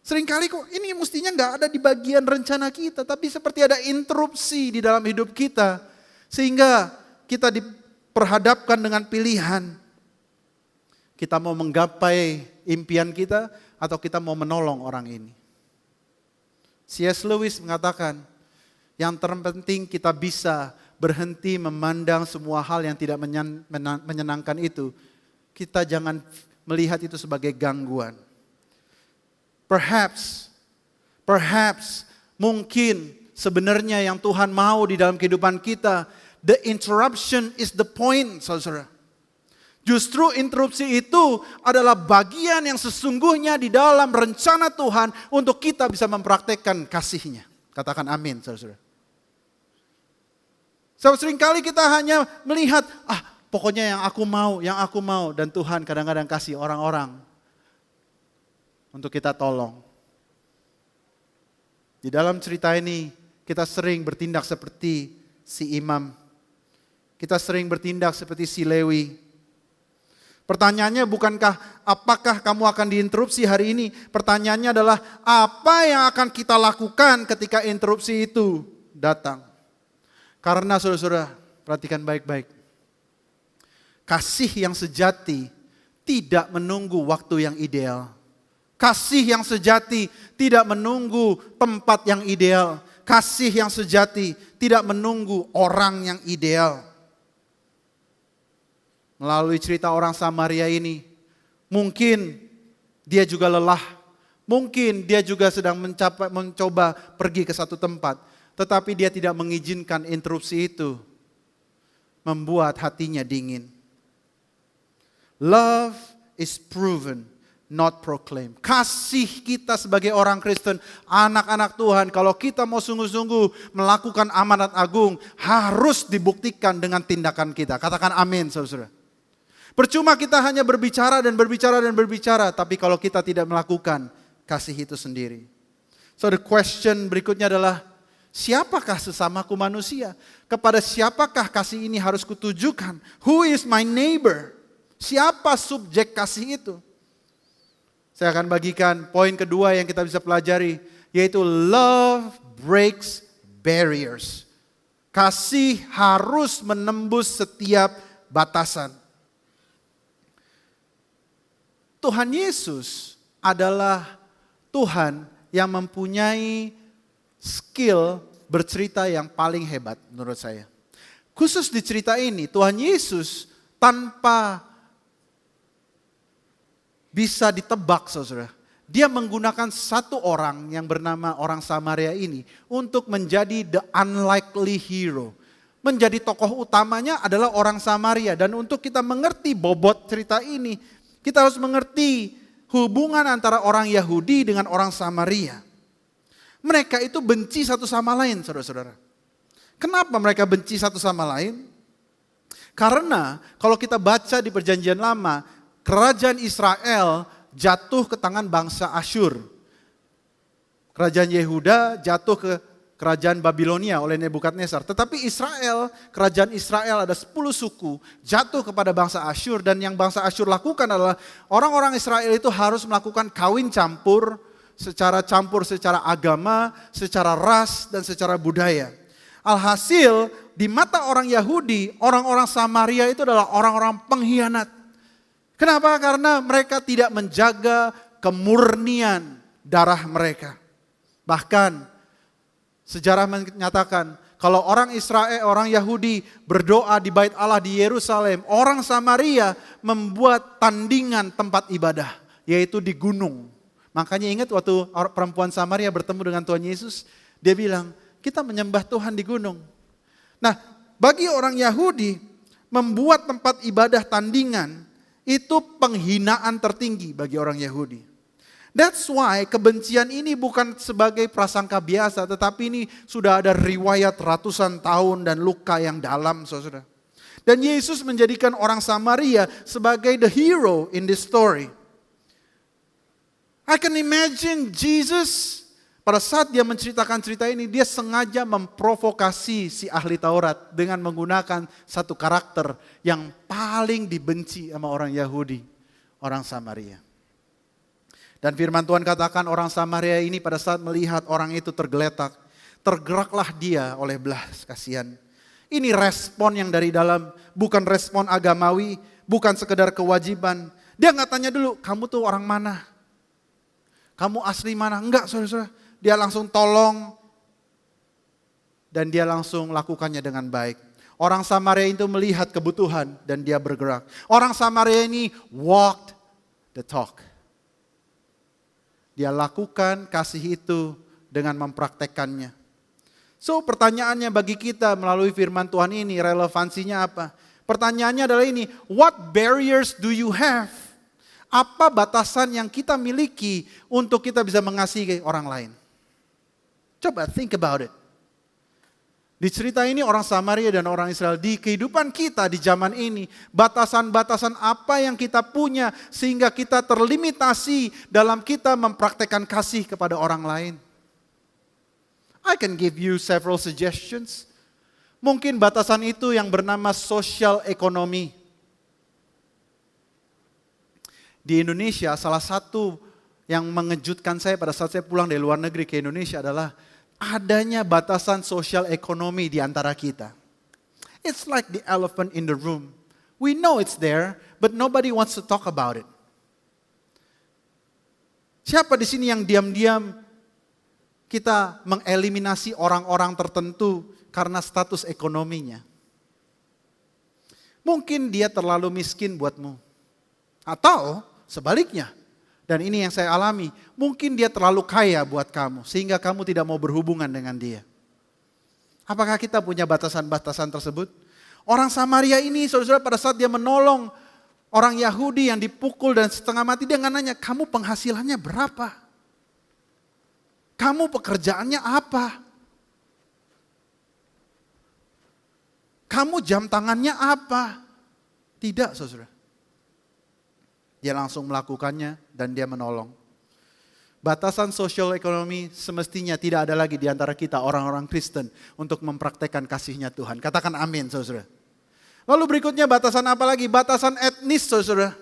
Seringkali kok ini mestinya nggak ada di bagian rencana kita, tapi seperti ada interupsi di dalam hidup kita. Sehingga kita diperhadapkan dengan pilihan. Kita mau menggapai impian kita atau kita mau menolong orang ini. C.S. Lewis mengatakan, yang terpenting kita bisa berhenti memandang semua hal yang tidak menyenangkan itu. Kita jangan melihat itu sebagai gangguan. Perhaps, mungkin sebenarnya yang Tuhan mau di dalam kehidupan kita, the interruption is the point, saudara. Justru interupsi itu adalah bagian yang sesungguhnya di dalam rencana Tuhan untuk kita bisa mempraktekkan kasih-Nya. Katakan amin, saudara. Seringkali kita hanya melihat, pokoknya yang aku mau. Dan Tuhan kadang-kadang kasih orang-orang untuk kita tolong. Di dalam cerita ini kita sering bertindak seperti si imam. Kita sering bertindak seperti si Lewi. Pertanyaannya bukankah apakah kamu akan diinterupsi hari ini? Pertanyaannya adalah apa yang akan kita lakukan ketika interupsi itu datang? Karena saudara-saudara, perhatikan baik-baik. Kasih yang sejati tidak menunggu waktu yang ideal. Kasih yang sejati tidak menunggu tempat yang ideal. Kasih yang sejati tidak menunggu orang yang ideal. Melalui cerita orang Samaria ini, mungkin dia juga lelah. Mungkin dia juga sedang mencoba pergi ke satu tempat. Tetapi dia tidak mengizinkan interupsi itu membuat hatinya dingin. Love is proven, not proclaimed. Kasih kita sebagai orang Kristen, anak-anak Tuhan, kalau kita mau sungguh-sungguh melakukan amanat agung, harus dibuktikan dengan tindakan kita. Katakan amin, saudara. Percuma kita hanya berbicara dan berbicara dan berbicara, tapi kalau kita tidak melakukan kasih itu sendiri. So the question berikutnya adalah, siapakah sesamaku manusia? Kepada siapakah kasih ini harus kutujukan? Who is my neighbor? Siapa subjek kasih itu? Saya akan bagikan poin kedua yang kita bisa pelajari, yaitu love breaks barriers. Kasih harus menembus setiap batasan. Tuhan Yesus adalah Tuhan yang mempunyai skill bercerita yang paling hebat menurut saya. Khusus di cerita ini, Tuhan Yesus tanpa bisa ditebak, saudara. Dia menggunakan satu orang yang bernama orang Samaria ini untuk menjadi the unlikely hero. Menjadi tokoh utamanya adalah orang Samaria. Dan untuk kita mengerti bobot cerita ini, kita harus mengerti hubungan antara orang Yahudi dengan orang Samaria. Mereka itu benci satu sama lain, saudara-saudara. Kenapa mereka benci satu sama lain? Karena kalau kita baca di Perjanjian Lama, kerajaan Israel jatuh ke tangan bangsa Asyur. Kerajaan Yehuda jatuh ke kerajaan Babilonia oleh Nebukadnezar. Tetapi Israel, kerajaan Israel ada 10 suku jatuh kepada bangsa Asyur. Dan yang bangsa Asyur lakukan adalah orang-orang Israel itu harus melakukan kawin campur secara agama, secara ras, dan secara budaya. Alhasil di mata orang Yahudi, orang-orang Samaria itu adalah orang-orang pengkhianat. Kenapa? Karena mereka tidak menjaga kemurnian darah mereka. Bahkan sejarah menyatakan kalau orang Israel, orang Yahudi berdoa di Bait Allah di Yerusalem, orang Samaria membuat tandingan tempat ibadah, yaitu di gunung. Makanya ingat waktu perempuan Samaria bertemu dengan Tuhan Yesus, dia bilang, kita menyembah Tuhan di gunung. Nah, bagi orang Yahudi, membuat tempat ibadah tandingan, itu penghinaan tertinggi bagi orang Yahudi. That's why kebencian ini bukan sebagai prasangka biasa, tetapi ini sudah ada riwayat ratusan tahun dan luka yang dalam, saudara. Dan Yesus menjadikan orang Samaria sebagai the hero in this story. I can imagine Jesus pada saat dia menceritakan cerita ini, dia sengaja memprovokasi si ahli Taurat dengan menggunakan satu karakter yang paling dibenci sama orang Yahudi, orang Samaria. Dan firman Tuhan katakan orang Samaria ini pada saat melihat orang itu tergeletak, tergeraklah dia oleh belas kasihan. Ini respon yang dari dalam, bukan respon agamawi, bukan sekedar kewajiban. Dia nggak tanya dulu, kamu tuh orang mana? Kamu asli mana? Enggak, saudara-saudara. Dia langsung tolong dan dia langsung lakukannya dengan baik. Orang Samaria itu melihat kebutuhan dan dia bergerak. Orang Samaria ini walked the talk. Dia lakukan kasih itu dengan mempraktekkannya. So pertanyaannya bagi kita melalui firman Tuhan ini relevansinya apa? Pertanyaannya adalah ini, what barriers do you have? Apa batasan yang kita miliki untuk kita bisa mengasihi orang lain? Coba think about it. Di cerita ini orang Samaria dan orang Israel, di kehidupan kita di zaman ini, batasan-batasan apa yang kita punya sehingga kita terlimitasi dalam kita mempraktekkan kasih kepada orang lain? I can give you several suggestions. Mungkin batasan itu yang bernama social economy. Di Indonesia salah satu yang mengejutkan saya pada saat saya pulang dari luar negeri ke Indonesia adalah adanya batasan sosial ekonomi di antara kita. It's like the elephant in the room. We know it's there, but nobody wants to talk about it. Siapa di sini yang diam-diam kita mengeliminasi orang-orang tertentu karena status ekonominya? Mungkin dia terlalu miskin buatmu. Atau sebaliknya, dan ini yang saya alami, mungkin dia terlalu kaya buat kamu, sehingga kamu tidak mau berhubungan dengan dia. Apakah kita punya batasan-batasan tersebut? Orang Samaria ini, saudara-saudara, pada saat dia menolong orang Yahudi yang dipukul dan setengah mati, dia nggak nanya, kamu penghasilannya berapa? Kamu pekerjaannya apa? Kamu jam tangannya apa? Tidak, saudara. Dia langsung melakukannya dan dia menolong. Batasan sosial ekonomi semestinya tidak ada lagi di antara kita orang-orang Kristen untuk mempraktekkan kasihnya Tuhan. Katakan amin, saudara. Lalu berikutnya batasan apa lagi? Batasan etnis, saudara.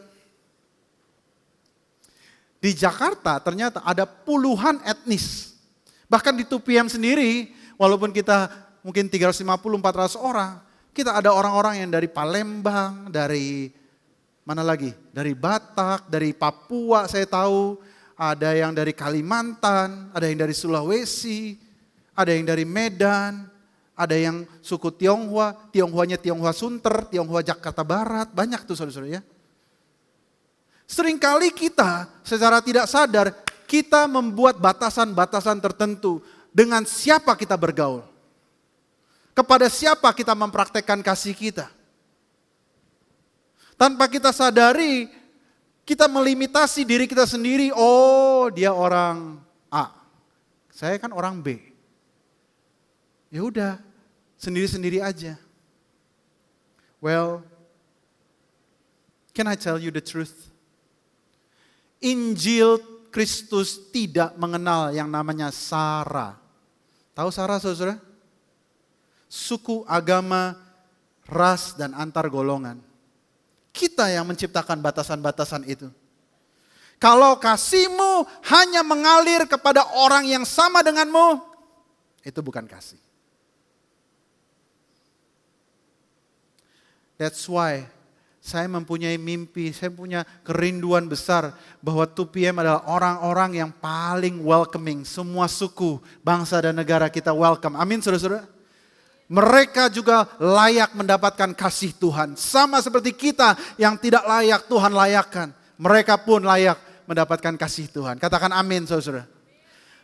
Di Jakarta ternyata ada puluhan etnis. Bahkan di Tupiam sendiri, walaupun kita mungkin 350-400 orang, kita ada orang-orang yang dari Palembang, dari mana lagi? Dari Batak, dari Papua saya tahu, ada yang dari Kalimantan, ada yang dari Sulawesi, ada yang dari Medan, ada yang suku Tionghoa, Tionghoanya Tionghoa Sunter, Tionghoa Jakarta Barat, banyak tuh saudara-saudara ya. Seringkali kita secara tidak sadar, kita membuat batasan-batasan tertentu dengan siapa kita bergaul. Kepada siapa kita mempraktekkan kasih kita. Tanpa kita sadari, kita melimitasi diri kita sendiri. Oh, dia orang A. Saya kan orang B. Ya udah, sendiri-sendiri aja. Well, can I tell you the truth? Injil Kristus tidak mengenal yang namanya sara, Tahu sara saudara? Suku, agama, ras, dan antar golongan. Kita yang menciptakan batasan-batasan itu. Kalau kasihmu hanya mengalir kepada orang yang sama denganmu, itu bukan kasih. That's why saya mempunyai mimpi, saya punya kerinduan besar bahwa 2PM adalah orang-orang yang paling welcoming. Semua suku, bangsa dan negara kita welcome. Amin saudara-saudara. Mereka juga layak mendapatkan kasih Tuhan. Sama seperti kita yang tidak layak Tuhan layakkan. Mereka pun layak mendapatkan kasih Tuhan. Katakan amin saudara-saudara.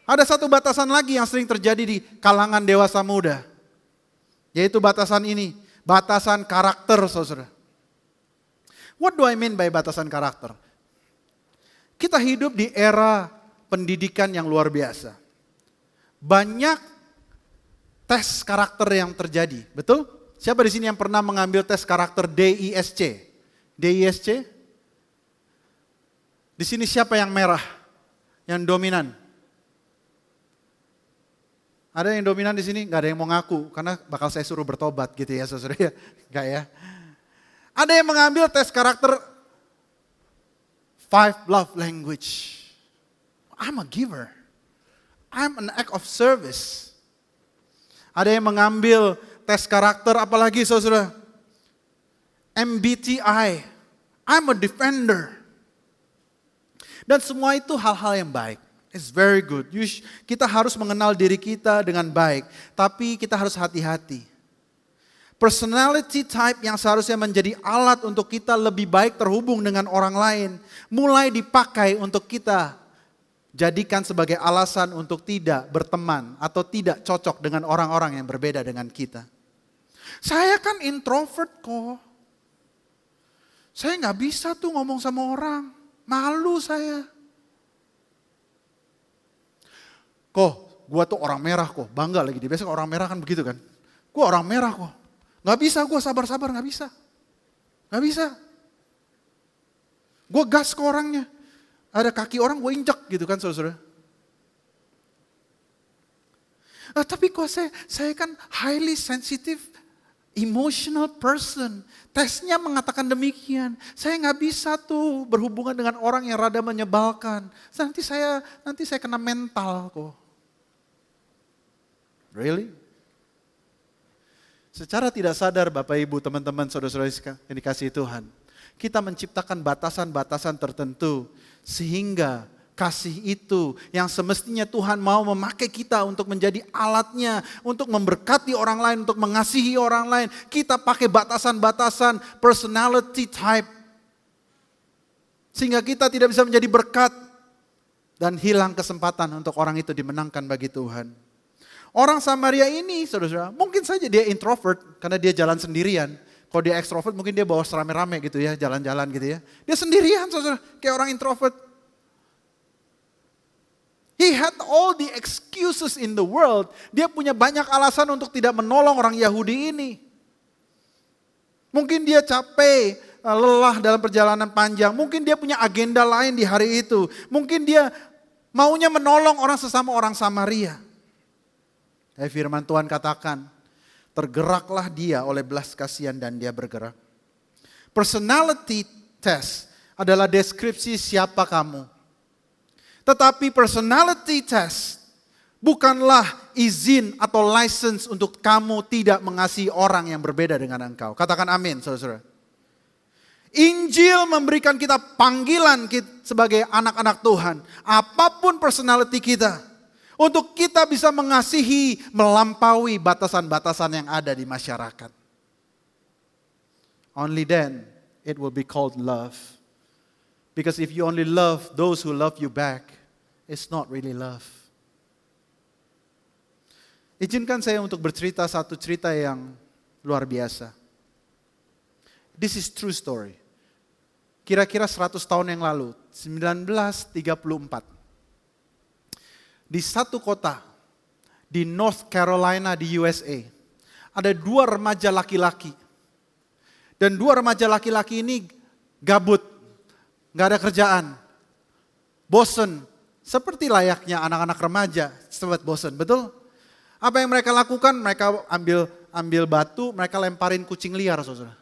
Ada satu batasan lagi yang sering terjadi di kalangan dewasa muda. Yaitu batasan ini. Batasan karakter saudara. What do I mean by batasan karakter? Kita hidup di era pendidikan yang luar biasa. Banyak tes karakter yang terjadi, betul? Siapa di sini yang pernah mengambil tes karakter DISC? DISC? Di sini siapa yang merah? Yang dominan? Ada yang dominan di sini? Gak ada yang mau ngaku, karena bakal saya suruh bertobat gitu ya saudara ya. Gak ya? Ada yang mengambil tes karakter 5 love language. I'm a giver. I'm an act of service. Ada yang mengambil tes karakter apalagi saudara? MBTI. I'm a defender. Dan semua itu hal-hal yang baik. It's very good. Kita harus mengenal diri kita dengan baik. Tapi kita harus hati-hati. Personality type yang seharusnya menjadi alat untuk kita lebih baik terhubung dengan orang lain. Mulai dipakai untuk kita jadikan sebagai alasan untuk tidak berteman atau tidak cocok dengan orang-orang yang berbeda dengan kita. Saya kan introvert kok. Saya gak bisa tuh ngomong sama orang. Malu saya. Kok, gua tuh orang merah kok. Bangga lagi. Biasanya orang merah kan begitu kan. Gua orang merah kok. Gak bisa gue sabar-sabar, gak bisa. Gak bisa. Gue gas ke orangnya. Ada kaki orang gue injek gitu kan saudara. Tapi kok saya kan highly sensitive, emotional person. Tesnya mengatakan demikian. Saya gak bisa tuh berhubungan dengan orang yang rada menyebalkan. Nanti saya kena mental kok. Really? Secara tidak sadar Bapak Ibu, teman-teman, saudara-saudara yang dikasihi Tuhan. Kita menciptakan batasan-batasan tertentu sehingga kasih itu yang semestinya Tuhan mau memakai kita untuk menjadi alatnya, untuk memberkati orang lain, untuk mengasihi orang lain. Kita pakai batasan-batasan personality type. Sehingga kita tidak bisa menjadi berkat dan hilang kesempatan untuk orang itu dimenangkan bagi Tuhan. Orang Samaria ini, saudara-saudara, mungkin saja dia introvert karena dia jalan sendirian. Kalau dia ekstrovert mungkin dia bawa serame-rame gitu ya, jalan-jalan gitu ya. Dia sendirian, saudara, kayak orang introvert. He had all the excuses in the world. Dia punya banyak alasan untuk tidak menolong orang Yahudi ini. Mungkin dia capek, lelah dalam perjalanan panjang. Mungkin dia punya agenda lain di hari itu. Mungkin dia maunya menolong orang sesama orang Samaria. Firman Tuhan katakan, tergeraklah dia oleh belas kasihan dan dia bergerak. Personality test adalah deskripsi siapa kamu. Tetapi personality test bukanlah izin atau license untuk kamu tidak mengasihi orang yang berbeda dengan engkau. Katakan amin, saudara-saudara. Injil memberikan kita panggilan sebagai anak-anak Tuhan. Apapun personality kita. Untuk kita bisa mengasihi melampaui batasan-batasan yang ada di masyarakat. Only then it will be called love. Because if you only love those who love you back, it's not really love. Izinkan saya untuk bercerita satu cerita yang luar biasa. This is true story. Kira-kira 100 tahun yang lalu, 1934. Di satu kota di North Carolina di USA, ada 2 remaja laki-laki. Dan 2 remaja laki-laki ini gabut, gak ada kerjaan, bosen, seperti layaknya anak-anak remaja, sempat bosen, betul? Apa yang mereka lakukan? Mereka ambil batu, mereka lemparin kucing liar, saudara.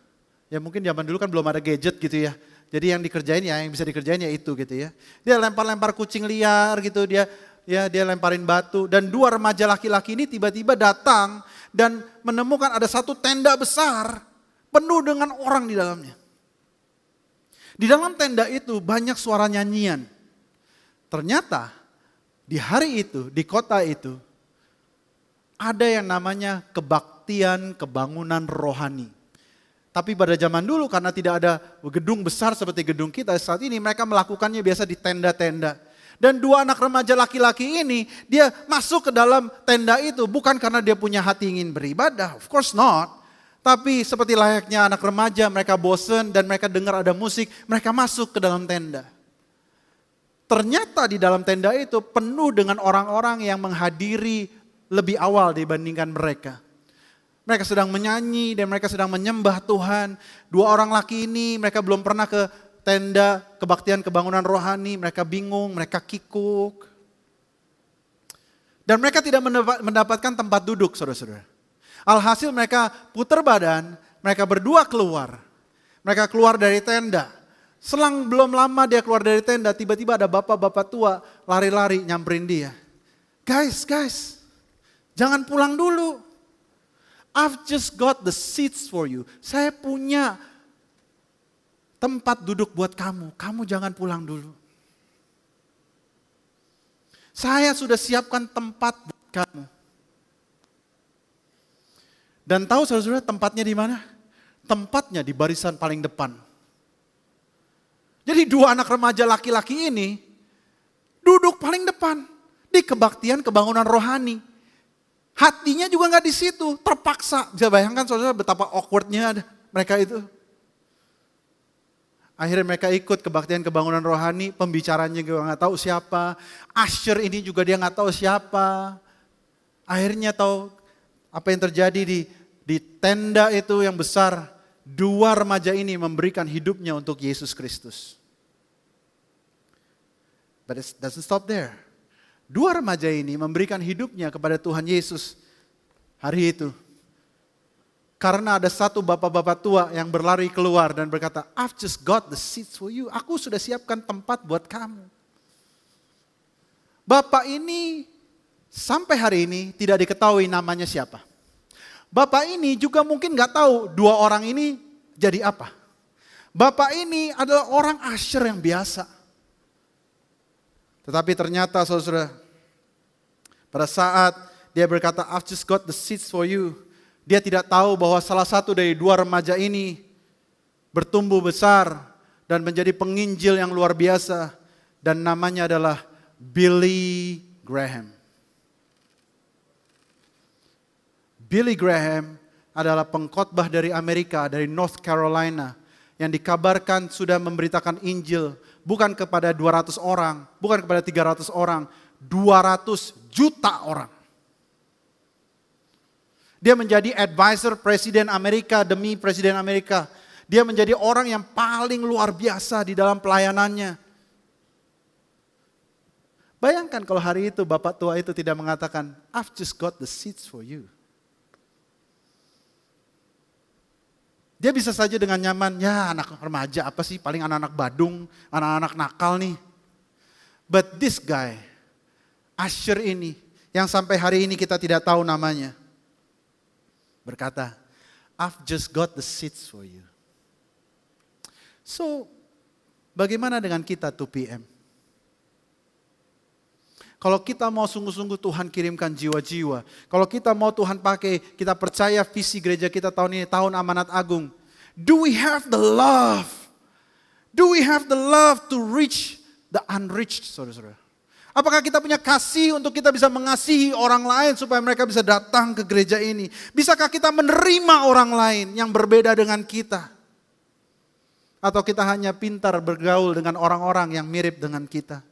Ya mungkin zaman dulu kan belum ada gadget gitu ya. Jadi yang dikerjain ya, yang bisa dikerjain ya itu gitu ya. Dia lempar-lempar kucing liar gitu, dia lemparin batu. Dan 2 remaja laki-laki ini tiba-tiba datang dan menemukan ada satu tenda besar penuh dengan orang di dalamnya. Di dalam tenda itu banyak suara nyanyian. Ternyata di hari itu, di kota itu, ada yang namanya kebaktian kebangunan rohani. Tapi pada zaman dulu karena tidak ada gedung besar seperti gedung kita saat ini, mereka melakukannya biasa di tenda-tenda. Dan 2 anak remaja laki-laki ini, dia masuk ke dalam tenda itu bukan karena dia punya hati ingin beribadah, of course not. Tapi seperti layaknya anak remaja, mereka bosen dan mereka dengar ada musik, mereka masuk ke dalam tenda. Ternyata di dalam tenda itu penuh dengan orang-orang yang menghadiri lebih awal dibandingkan mereka. Mereka sedang menyanyi dan mereka sedang menyembah Tuhan. 2 orang laki ini mereka belum pernah ke tenda kebaktian kebangunan rohani. Mereka bingung, mereka kikuk. Dan mereka tidak mendapatkan tempat duduk, saudara-saudara. Alhasil mereka putar badan, mereka berdua keluar. Mereka keluar dari tenda. Selang belum lama dia keluar dari tenda, tiba-tiba ada bapak-bapak tua lari-lari nyamperin dia. Guys, jangan pulang dulu. I've just got the seats for you. Saya punya tempat duduk buat kamu. Kamu jangan pulang dulu. Saya sudah siapkan tempat buat kamu. Dan tahu saudara-saudara tempatnya di mana? Tempatnya di barisan paling depan. Jadi 2 anak remaja laki-laki ini duduk paling depan di kebaktian kebangunan rohani. Hatinya juga nggak di situ, terpaksa. Bisa bayangkan saudara betapa awkwardnya mereka itu. Akhirnya mereka ikut kebaktian kebangunan rohani, pembicaranya juga nggak tahu siapa. Usher ini juga dia nggak tahu siapa. Akhirnya tahu apa yang terjadi di tenda itu yang besar. 2 remaja ini memberikan hidupnya untuk Yesus Kristus. But it doesn't stop there. 2 remaja ini memberikan hidupnya kepada Tuhan Yesus hari itu. Karena ada satu bapak-bapak tua yang berlari keluar dan berkata, I've just got the seats for you. Aku sudah siapkan tempat buat kamu. Bapak ini sampai hari ini tidak diketahui namanya siapa. Bapak ini juga mungkin gak tahu 2 orang ini jadi apa. Bapak ini adalah orang usher yang biasa. Tetapi ternyata saudara, pada saat dia berkata, I've just got the seats for you. Dia tidak tahu bahwa salah satu dari 2 remaja ini bertumbuh besar dan menjadi penginjil yang luar biasa. Dan namanya adalah Billy Graham. Billy Graham adalah pengkhotbah dari Amerika, dari North Carolina, yang dikabarkan sudah memberitakan Injil bukan kepada 200 orang, bukan kepada 300 orang, 200 juta orang. Dia menjadi advisor Presiden Amerika demi Presiden Amerika. Dia menjadi orang yang paling luar biasa di dalam pelayanannya. Bayangkan kalau hari itu bapak tua itu tidak mengatakan, I've just got the seats for you. Dia bisa saja dengan nyaman, ya anak remaja apa sih, paling anak-anak badung, anak-anak nakal nih. But this guy, Usher ini, yang sampai hari ini kita tidak tahu namanya, berkata, I've just got the seats for you. So, bagaimana dengan kita 2PM? Kalau kita mau sungguh-sungguh Tuhan kirimkan jiwa-jiwa. Kalau kita mau Tuhan pakai, kita percaya visi gereja kita tahun ini, tahun amanat agung. Do we have the love? Do we have the love to reach the unreached, saudara-saudara? Apakah kita punya kasih untuk kita bisa mengasihi orang lain supaya mereka bisa datang ke gereja ini? Bisakah kita menerima orang lain yang berbeda dengan kita? Atau kita hanya pintar bergaul dengan orang-orang yang mirip dengan kita?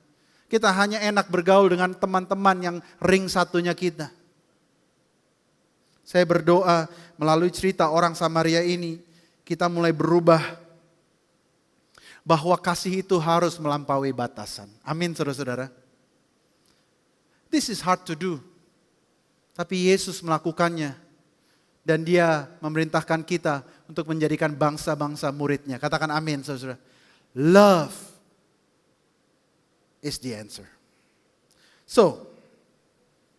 Kita hanya enak bergaul dengan teman-teman yang ring satunya kita. Saya berdoa melalui cerita orang Samaria ini, kita mulai berubah. Bahwa kasih itu harus melampaui batasan. Amin saudara-saudara. This is hard to do. Tapi Yesus melakukannya. Dan dia memerintahkan kita untuk menjadikan bangsa-bangsa muridnya. Katakan amin, saudara. Love is the answer. So,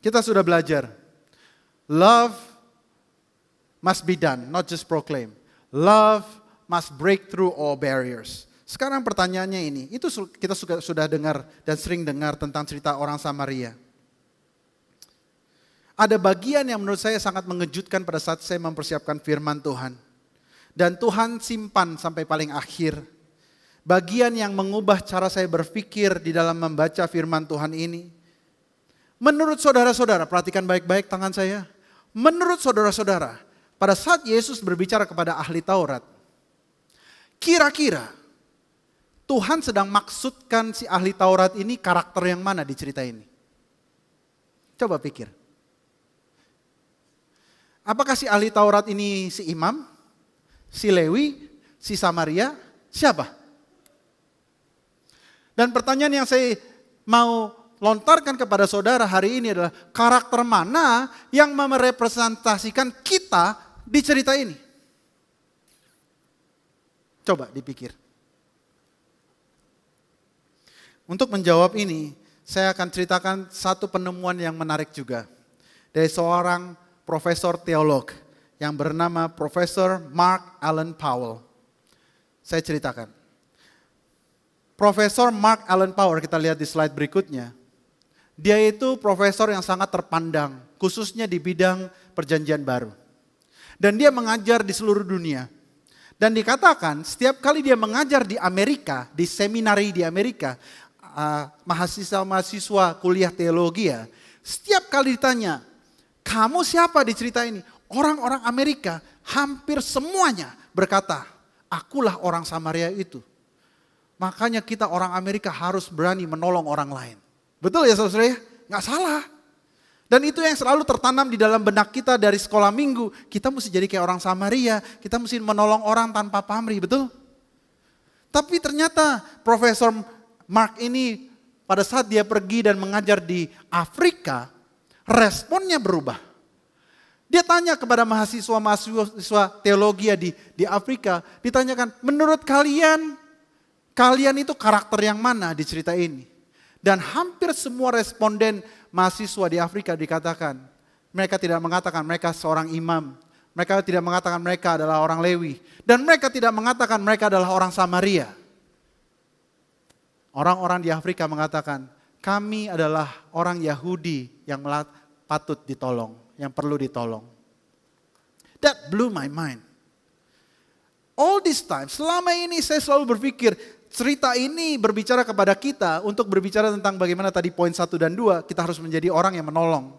kita sudah belajar. Love must be done, not just proclaim. Love must break through all barriers. Sekarang pertanyaannya ini, itu kita sudah dengar dan sering dengar tentang cerita orang Samaria. Ada bagian yang menurut saya sangat mengejutkan pada saat saya mempersiapkan firman Tuhan. Dan Tuhan simpan sampai paling akhir. Bagian yang mengubah cara saya berpikir di dalam membaca firman Tuhan ini. Menurut saudara-saudara, perhatikan baik-baik tangan saya. Menurut saudara-saudara, pada saat Yesus berbicara kepada ahli Taurat, kira-kira Tuhan sedang maksudkan si ahli Taurat ini karakter yang mana di cerita ini? Coba pikir. Apakah si ahli Taurat ini si imam, si Lewi, si Samaria, siapa? Dan pertanyaan yang saya mau lontarkan kepada saudara hari ini adalah karakter mana yang merepresentasikan kita di cerita ini? Coba dipikir. Untuk menjawab ini, saya akan ceritakan satu penemuan yang menarik juga. Dari seorang profesor teolog yang bernama Profesor Mark Allen Powell. Saya ceritakan. Profesor Mark Allen Powell, kita lihat di slide berikutnya. Dia itu profesor yang sangat terpandang, khususnya di bidang perjanjian baru. Dan dia mengajar di seluruh dunia. Dan dikatakan setiap kali dia mengajar di Amerika, di seminari di Amerika, mahasiswa-mahasiswa kuliah teologi ya, setiap kali ditanya, kamu siapa di cerita ini? Orang-orang Amerika hampir semuanya berkata, akulah orang Samaria itu. Makanya kita orang Amerika harus berani menolong orang lain. Betul ya saudara ya? Nggak salah. Dan itu yang selalu tertanam di dalam benak kita dari sekolah minggu. Kita mesti jadi kayak orang Samaria, kita mesti menolong orang tanpa pamrih, betul? Tapi ternyata Profesor Mark ini pada saat dia pergi dan mengajar di Afrika, responnya berubah. Dia tanya kepada mahasiswa teologi di Afrika, ditanyakan, menurut kalian itu karakter yang mana di cerita ini? Dan hampir semua responden mahasiswa di Afrika dikatakan, mereka tidak mengatakan mereka seorang imam, mereka tidak mengatakan mereka adalah orang Lewi, dan mereka tidak mengatakan mereka adalah orang Samaria. Orang-orang di Afrika mengatakan, kami adalah orang Yahudi yang patut ditolong, yang perlu ditolong. That blew my mind. All this time, selama ini saya selalu berpikir, cerita ini berbicara kepada kita untuk berbicara tentang bagaimana tadi poin 1 dan 2, kita harus menjadi orang yang menolong.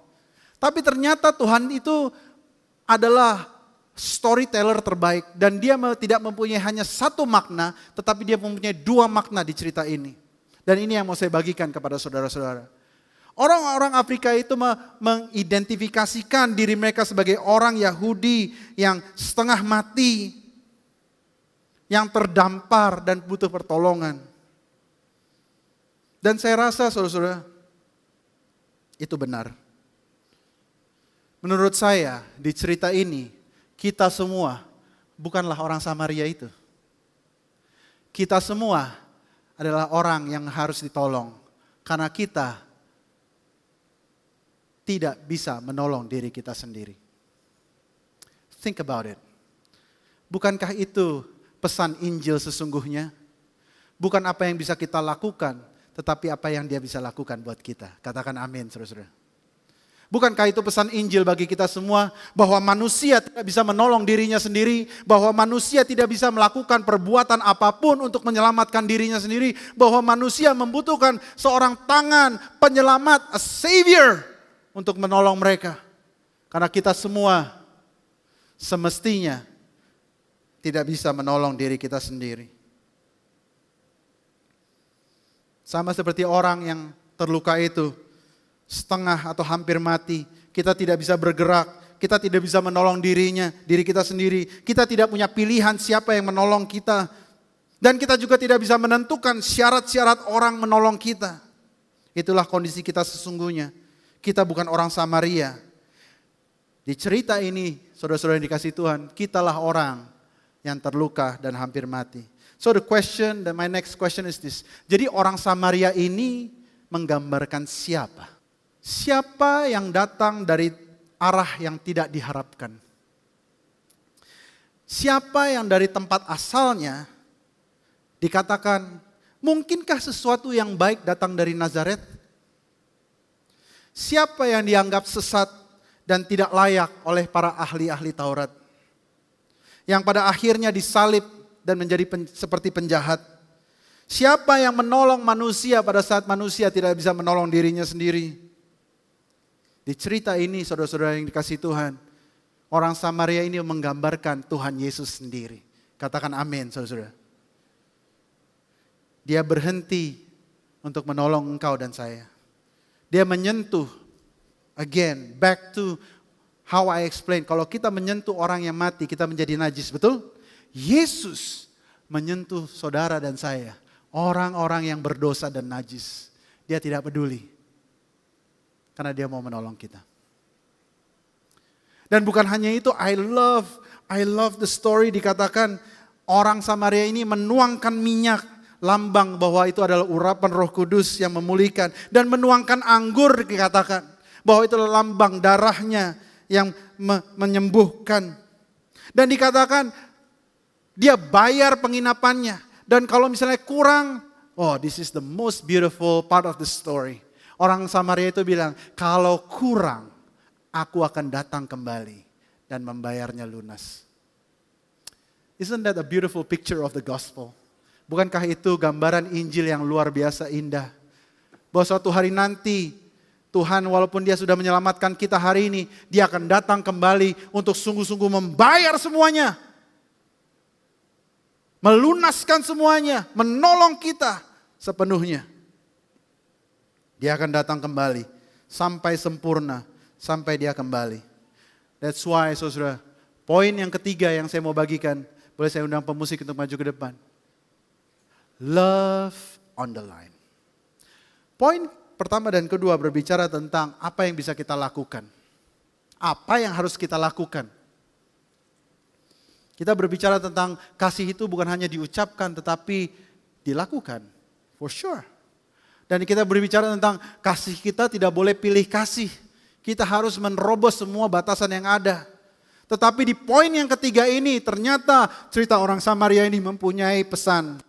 Tapi ternyata Tuhan itu adalah storyteller terbaik dan dia tidak mempunyai hanya satu makna, tetapi dia mempunyai dua makna di cerita ini. Dan ini yang mau saya bagikan kepada saudara-saudara. Orang-orang Afrika itu mengidentifikasikan diri mereka sebagai orang Yahudi yang setengah mati, yang terdampar dan butuh pertolongan. Dan saya rasa saudara-saudara, itu benar. Menurut saya di cerita ini, kita semua bukanlah orang Samaria itu. Kita semua adalah orang yang harus ditolong. Karena kita tidak bisa menolong diri kita sendiri. Think about it. Bukankah itu pesan Injil sesungguhnya? Bukan apa yang bisa kita lakukan, tetapi apa yang dia bisa lakukan buat kita. Katakan amin, saudara-saudara. Bukankah itu pesan Injil bagi kita semua, bahwa manusia tidak bisa menolong dirinya sendiri, bahwa manusia tidak bisa melakukan perbuatan apapun untuk menyelamatkan dirinya sendiri, bahwa manusia membutuhkan seorang tangan penyelamat, a savior, untuk menolong mereka. Karena kita semua semestinya tidak bisa menolong diri kita sendiri. Sama seperti orang yang terluka itu, setengah atau hampir mati, kita tidak bisa bergerak, kita tidak bisa menolong diri kita sendiri, kita tidak punya pilihan siapa yang menolong kita, dan kita juga tidak bisa menentukan syarat-syarat orang menolong kita. Itulah kondisi kita sesungguhnya. Kita bukan orang Samaria. Di cerita ini, saudara-saudara yang dikasihi Tuhan, kitalah orang yang terluka dan hampir mati. So my next question is this. Jadi orang Samaria ini menggambarkan siapa? Siapa yang datang dari arah yang tidak diharapkan? Siapa yang dari tempat asalnya dikatakan, mungkinkah sesuatu yang baik datang dari Nazaret? Siapa yang dianggap sesat dan tidak layak oleh para ahli-ahli Taurat? Yang pada akhirnya disalib dan menjadi seperti penjahat. Siapa yang menolong manusia pada saat manusia tidak bisa menolong dirinya sendiri? Di cerita ini saudara-saudara yang dikasihi Tuhan, orang Samaria ini menggambarkan Tuhan Yesus sendiri. Katakan amin saudara-saudara. Dia berhenti untuk menolong engkau dan saya. Dia menyentuh, again, back to how I explain. Kalau kita menyentuh orang yang mati, kita menjadi najis, betul? Yesus menyentuh saudara dan saya. Orang-orang yang berdosa dan najis. Dia tidak peduli. Karena dia mau menolong kita. Dan bukan hanya itu, I love the story dikatakan orang Samaria ini menuangkan minyak, lambang bahwa itu adalah urapan Roh Kudus yang memulihkan, dan menuangkan anggur dikatakan bahwa itu lambang darahnya yang menyembuhkan. Dan dikatakan dia bayar penginapannya, dan kalau misalnya kurang, this is the most beautiful part of the story. Orang Samaria itu bilang, kalau kurang aku akan datang kembali dan membayarnya lunas. Isn't that a beautiful picture of the gospel? Bukankah itu gambaran Injil yang luar biasa indah? Bahwa suatu hari nanti Tuhan walaupun dia sudah menyelamatkan kita hari ini, dia akan datang kembali untuk sungguh-sungguh membayar semuanya. Melunaskan semuanya, menolong kita sepenuhnya. Dia akan datang kembali sampai sempurna, sampai dia kembali. That's why saudara, poin yang ketiga yang saya mau bagikan, boleh saya undang pemusik untuk maju ke depan. Love on the line. Poin pertama dan kedua berbicara tentang apa yang bisa kita lakukan. Apa yang harus kita lakukan. Kita berbicara tentang kasih itu bukan hanya diucapkan tetapi dilakukan. For sure. Dan kita berbicara tentang kasih kita tidak boleh pilih kasih. Kita harus menerobos semua batasan yang ada. Tetapi di poin yang ketiga ini ternyata cerita orang Samaria ini mempunyai pesan.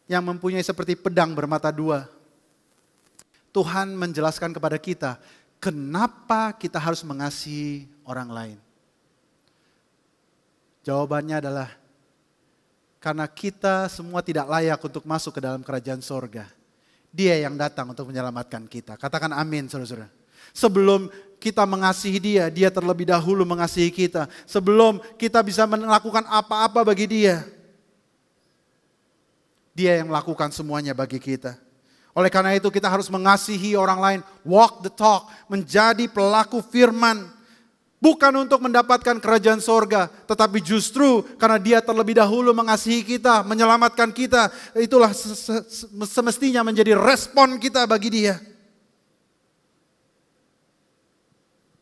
Yang mempunyai seperti pedang bermata dua. Tuhan menjelaskan kepada kita kenapa kita harus mengasihi orang lain. Jawabannya adalah karena kita semua tidak layak untuk masuk ke dalam kerajaan sorga. Dia yang datang untuk menyelamatkan kita. Katakan amin saudara-saudara. Sebelum kita mengasihi dia, dia terlebih dahulu mengasihi kita. Sebelum kita bisa melakukan apa-apa bagi dia, dia yang melakukan semuanya bagi kita. Oleh karena itu kita harus mengasihi orang lain, walk the talk, menjadi pelaku firman. Bukan untuk mendapatkan kerajaan sorga, tetapi justru karena dia terlebih dahulu mengasihi kita, menyelamatkan kita. Itulah semestinya menjadi respon kita bagi dia.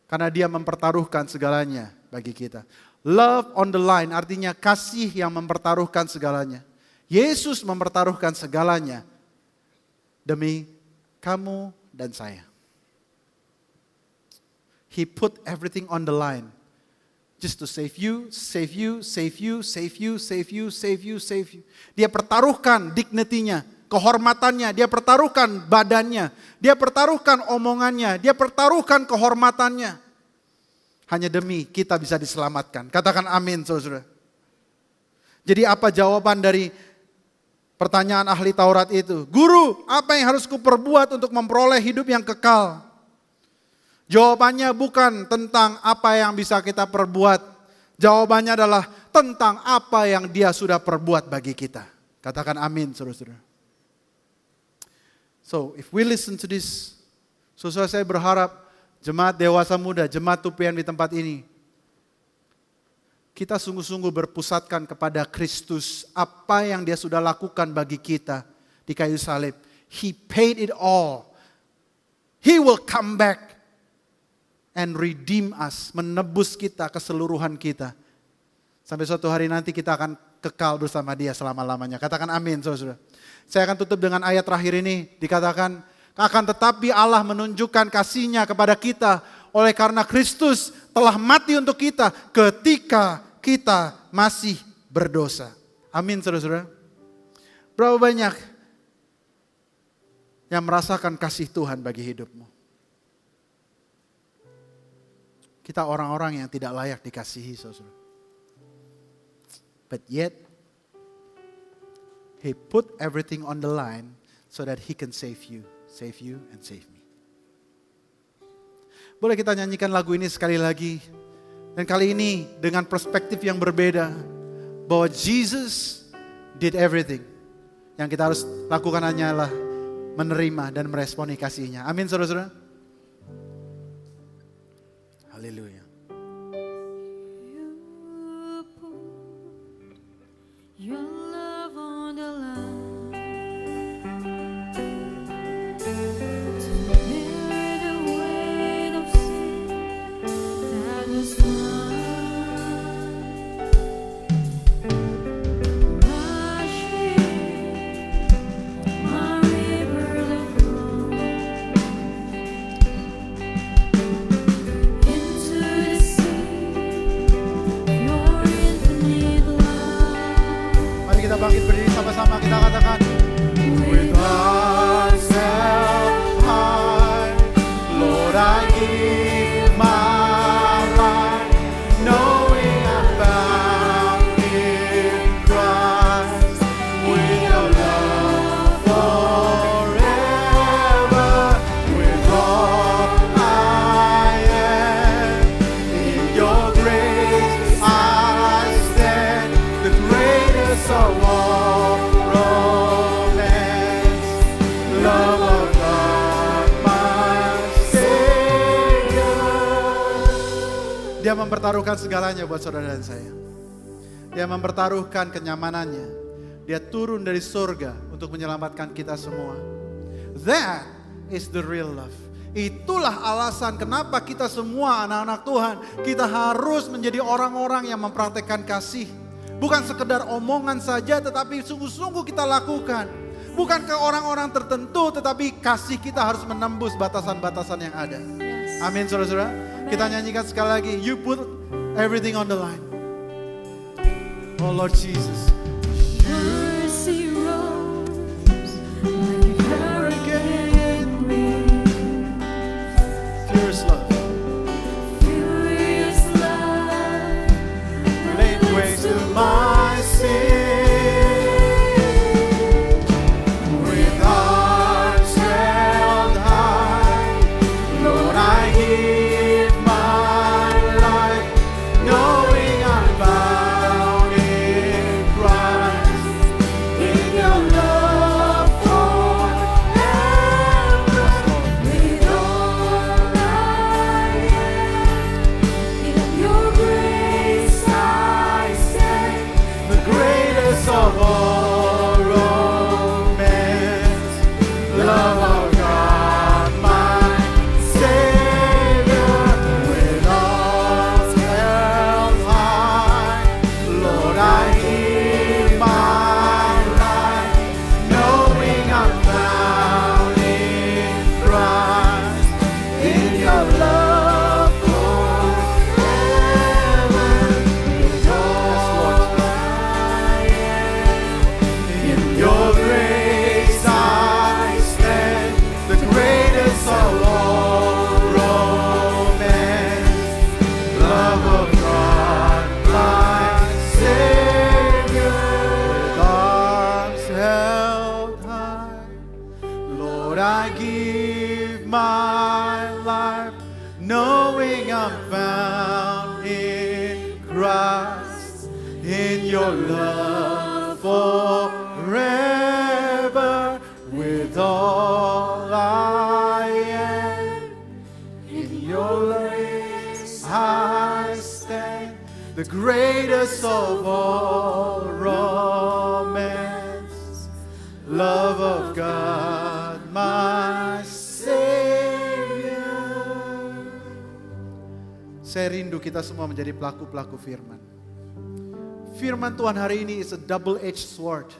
Karena dia mempertaruhkan segalanya bagi kita. Love on the line artinya kasih yang mempertaruhkan segalanya. Yesus mempertaruhkan segalanya demi kamu dan saya. He put everything on the line. Just to save you, save you, save you, save you, save you, save you, save you. Dia pertaruhkan dignity-nya, kehormatannya, dia pertaruhkan badannya, dia pertaruhkan omongannya, dia pertaruhkan kehormatannya. Hanya demi kita bisa diselamatkan. Katakan amin saudara. Jadi apa jawaban dari pertanyaan ahli Taurat itu? Guru, apa yang harus kuperbuat untuk memperoleh hidup yang kekal? Jawabannya bukan tentang apa yang bisa kita perbuat. Jawabannya adalah tentang apa yang dia sudah perbuat bagi kita. Katakan amin saudara-saudara. So if we listen to this, saudara saya berharap jemaat dewasa muda, jemaat tupian di tempat ini, kita sungguh-sungguh berpusatkan kepada Kristus. Apa yang dia sudah lakukan bagi kita di kayu salib. He paid it all. He will come back. and redeem us, menebus kita, keseluruhan kita. Sampai suatu hari nanti kita akan kekal bersama Dia selama-lamanya. Katakan amin, saudara-saudara. Saya akan tutup dengan ayat terakhir ini. Dikatakan, akan tetapi Allah menunjukkan kasih-Nya kepada kita oleh karena Kristus telah mati untuk kita ketika kita masih berdosa. Amin, saudara-saudara. Berapa banyak yang merasakan kasih Tuhan bagi hidupmu? Kita orang-orang yang tidak layak dikasihi, saudara. But yet, He put everything on the line so that He can save you, and save me. Boleh kita nyanyikan lagu ini sekali lagi. Dan kali ini dengan perspektif yang berbeda. Bahwa Jesus did everything. Yang kita harus lakukan hanyalah menerima dan meresponi kasih-Nya. Amin, saudara-saudara. Haleluya. Your love on the line to bear the weight of sin that was mine. Wash me, my river of wrong, into the sea, your infinite love. Mari kita bangkit berdiri sama-sama, kita katakan. With arms held high, Lord, I give my life, knowing I'm found in Christ. With your love forever, with all I am, in your grace I stand, the greatest of all romance, love of God, my Savior. Dia mempertaruhkan segalanya buat saudara dan saya. Dia mempertaruhkan kenyamanannya. Dia turun dari surga untuk menyelamatkan kita semua. That is the real love. Itulah alasan kenapa kita semua anak-anak Tuhan, kita harus menjadi orang-orang yang mempraktekkan kasih. Bukan sekedar omongan saja, tetapi sungguh-sungguh kita lakukan. Bukan ke orang-orang tertentu, tetapi kasih kita harus menembus batasan-batasan yang ada. Amin, saudara-saudara. Kita nyanyikan sekali lagi. You put everything on the line. Oh Lord Jesus. Mercy rose like hurricane wind, Fierce love. furious love Laid waste to my sin. With arms held high, Lord, I give my life, knowing I'm found in Christ. In your love forever, with all I am. In your grace I stand, the greatest of all romance, love of God, my Savior. With arms held high, Lord, I give my life, knowing I'm found in Christ. In your love forever, with all I am. In your grace I stand, the greatest of all romance, love of God, my Savior. With arms held high, Lord, I give my life, knowing I'm found in Christ. In your love forever, with all I am. In your grace I stand, the greatest of all romance, love of God, my Savior. Saya rindu kita semua menjadi pelaku-pelaku firman. Firman Tuhan hari ini is a double-edged sword.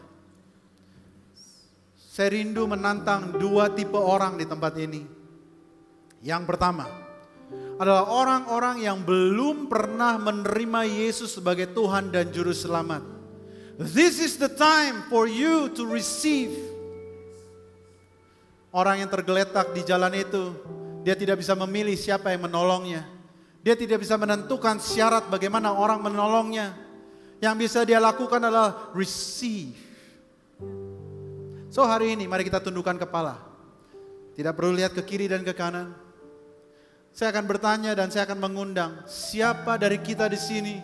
Saya rindu menantang dua tipe orang di tempat ini. Yang pertama adalah orang-orang yang belum pernah menerima Yesus sebagai Tuhan dan Juru Selamat. This is the time for you to receive. Orang yang tergeletak di jalan itu, dia tidak bisa memilih siapa yang menolongnya. Dia tidak bisa menentukan syarat bagaimana orang menolongnya. Yang bisa dia lakukan adalah receive. So hari ini mari kita tundukkan kepala. Tidak perlu lihat ke kiri dan ke kanan. Saya akan bertanya dan saya akan mengundang siapa dari kita di sini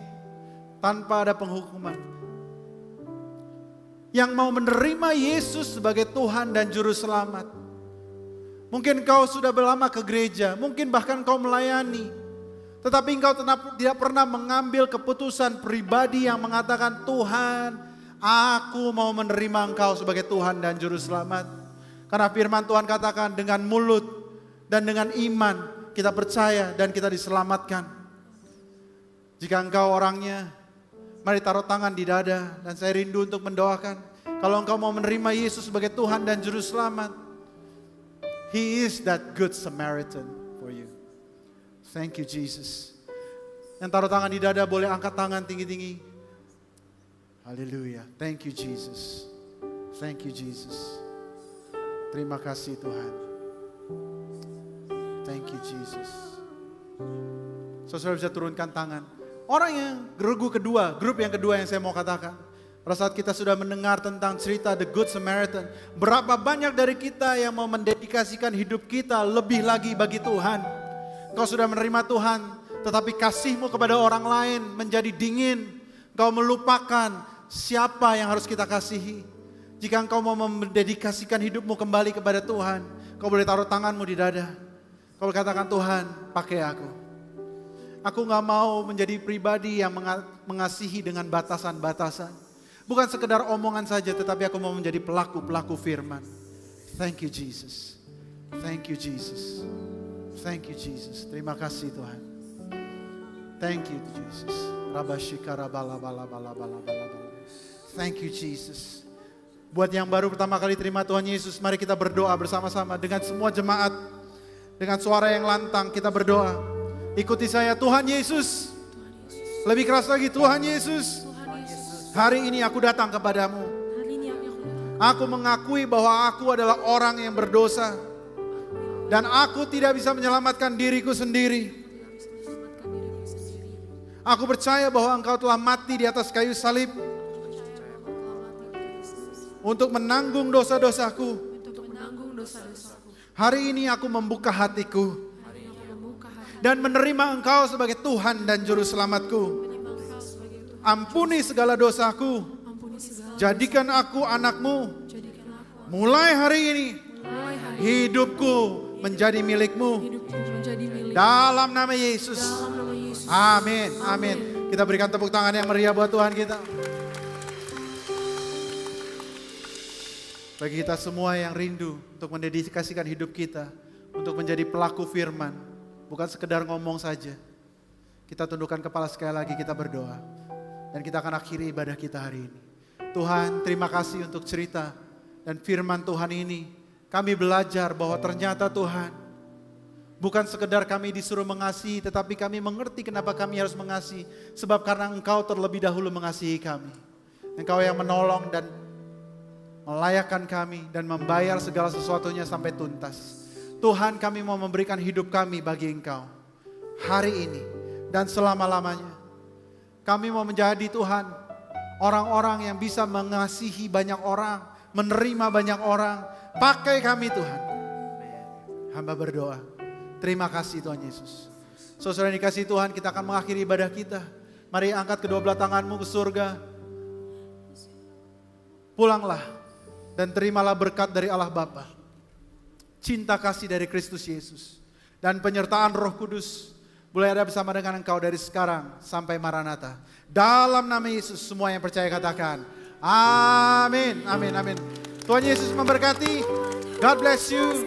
tanpa ada penghukuman yang mau menerima Yesus sebagai Tuhan dan Juru Selamat. Mungkin kau sudah lama ke gereja, mungkin bahkan kau melayani. Tetapi engkau tidak pernah mengambil keputusan pribadi yang mengatakan, Tuhan, aku mau menerima Engkau sebagai Tuhan dan Juru Selamat. Karena firman Tuhan katakan dengan mulut dan dengan iman kita percaya dan kita diselamatkan. Jika engkau orangnya, mari taruh tangan di dada dan saya rindu untuk mendoakan. Kalau engkau mau menerima Yesus sebagai Tuhan dan Juru Selamat, He is that good Samaritan for you. Thank you Jesus. Yang taruh tangan di dada boleh angkat tangan tinggi-tinggi. Haleluya. Thank you Jesus. Thank you Jesus. Terima kasih Tuhan. Thank you Jesus. Saudara bisa turunkan tangan. Orang yang grup yang kedua yang saya mau katakan. Pada saat kita sudah mendengar tentang cerita The Good Samaritan. Berapa banyak dari kita yang mau mendedikasikan hidup kita lebih lagi bagi Tuhan. Kau sudah menerima Tuhan, tetapi kasihmu kepada orang lain menjadi dingin. Kau melupakan siapa yang harus kita kasihi. Jika engkau mau mendedikasikan hidupmu kembali kepada Tuhan, kau boleh taruh tanganmu di dada. Kau boleh katakan, Tuhan, pakai aku. Aku gak mau menjadi pribadi yang mengasihi dengan batasan-batasan. Bukan sekedar omongan saja, tetapi aku mau menjadi pelaku-pelaku firman. Thank you Jesus. Thank you Jesus. Thank you Jesus. Terima kasih Tuhan. Thank you Jesus. Thank you Jesus. Buat yang baru pertama kali terima Tuhan Yesus, mari kita berdoa bersama-sama dengan semua jemaat. Dengan suara yang lantang kita berdoa. Ikuti saya, Tuhan Yesus. Lebih keras lagi, Tuhan Yesus. Hari ini aku datang kepadamu. Aku mengakui bahwa aku adalah orang yang berdosa. Dan aku tidak bisa menyelamatkan diriku sendiri. Aku percaya bahwa Engkau telah mati di atas kayu salib. Untuk menanggung dosa-dosaku. Hari ini aku membuka hatiku. Dan menerima Engkau sebagai Tuhan dan Juru Selamatku. Ampuni segala dosaku. Jadikan aku anak-Mu. Mulai hari ini. Hidupku menjadi milik-Mu. Dalam nama Yesus. Amin. Amin. Kita berikan tepuk tangan yang meriah buat Tuhan kita. Bagi kita semua yang rindu untuk mendedikasikan hidup kita untuk menjadi pelaku firman, bukan sekedar ngomong saja. Kita tundukkan kepala sekali lagi, kita berdoa. Dan kita akan akhiri ibadah kita hari ini. Tuhan, terima kasih untuk cerita dan firman Tuhan ini. Kami belajar bahwa ternyata Tuhan, bukan sekedar kami disuruh mengasihi, tetapi kami mengerti kenapa kami harus mengasihi. Sebab karena Engkau terlebih dahulu mengasihi kami. Engkau yang menolong dan melayakkan kami dan membayar segala sesuatunya sampai tuntas. Tuhan, kami mau memberikan hidup kami bagi Engkau hari ini dan selama-lamanya. Kami mau menjadi Tuhan orang-orang yang bisa mengasihi banyak orang, menerima banyak orang. Pakai kami Tuhan. Hamba berdoa. Terima kasih Tuhan Yesus. Saudara dikasih Tuhan, kita akan mengakhiri ibadah kita. Mari angkat kedua belah tanganmu ke surga. Pulanglah dan terimalah berkat dari Allah Bapa. Cinta kasih dari Kristus Yesus. Dan penyertaan Roh Kudus. Boleh ada bersama dengan engkau dari sekarang sampai Maranatha. Dalam nama Yesus semua yang percaya katakan. Amin. Amin. Amin. Tuhan Yesus memberkati. God bless you.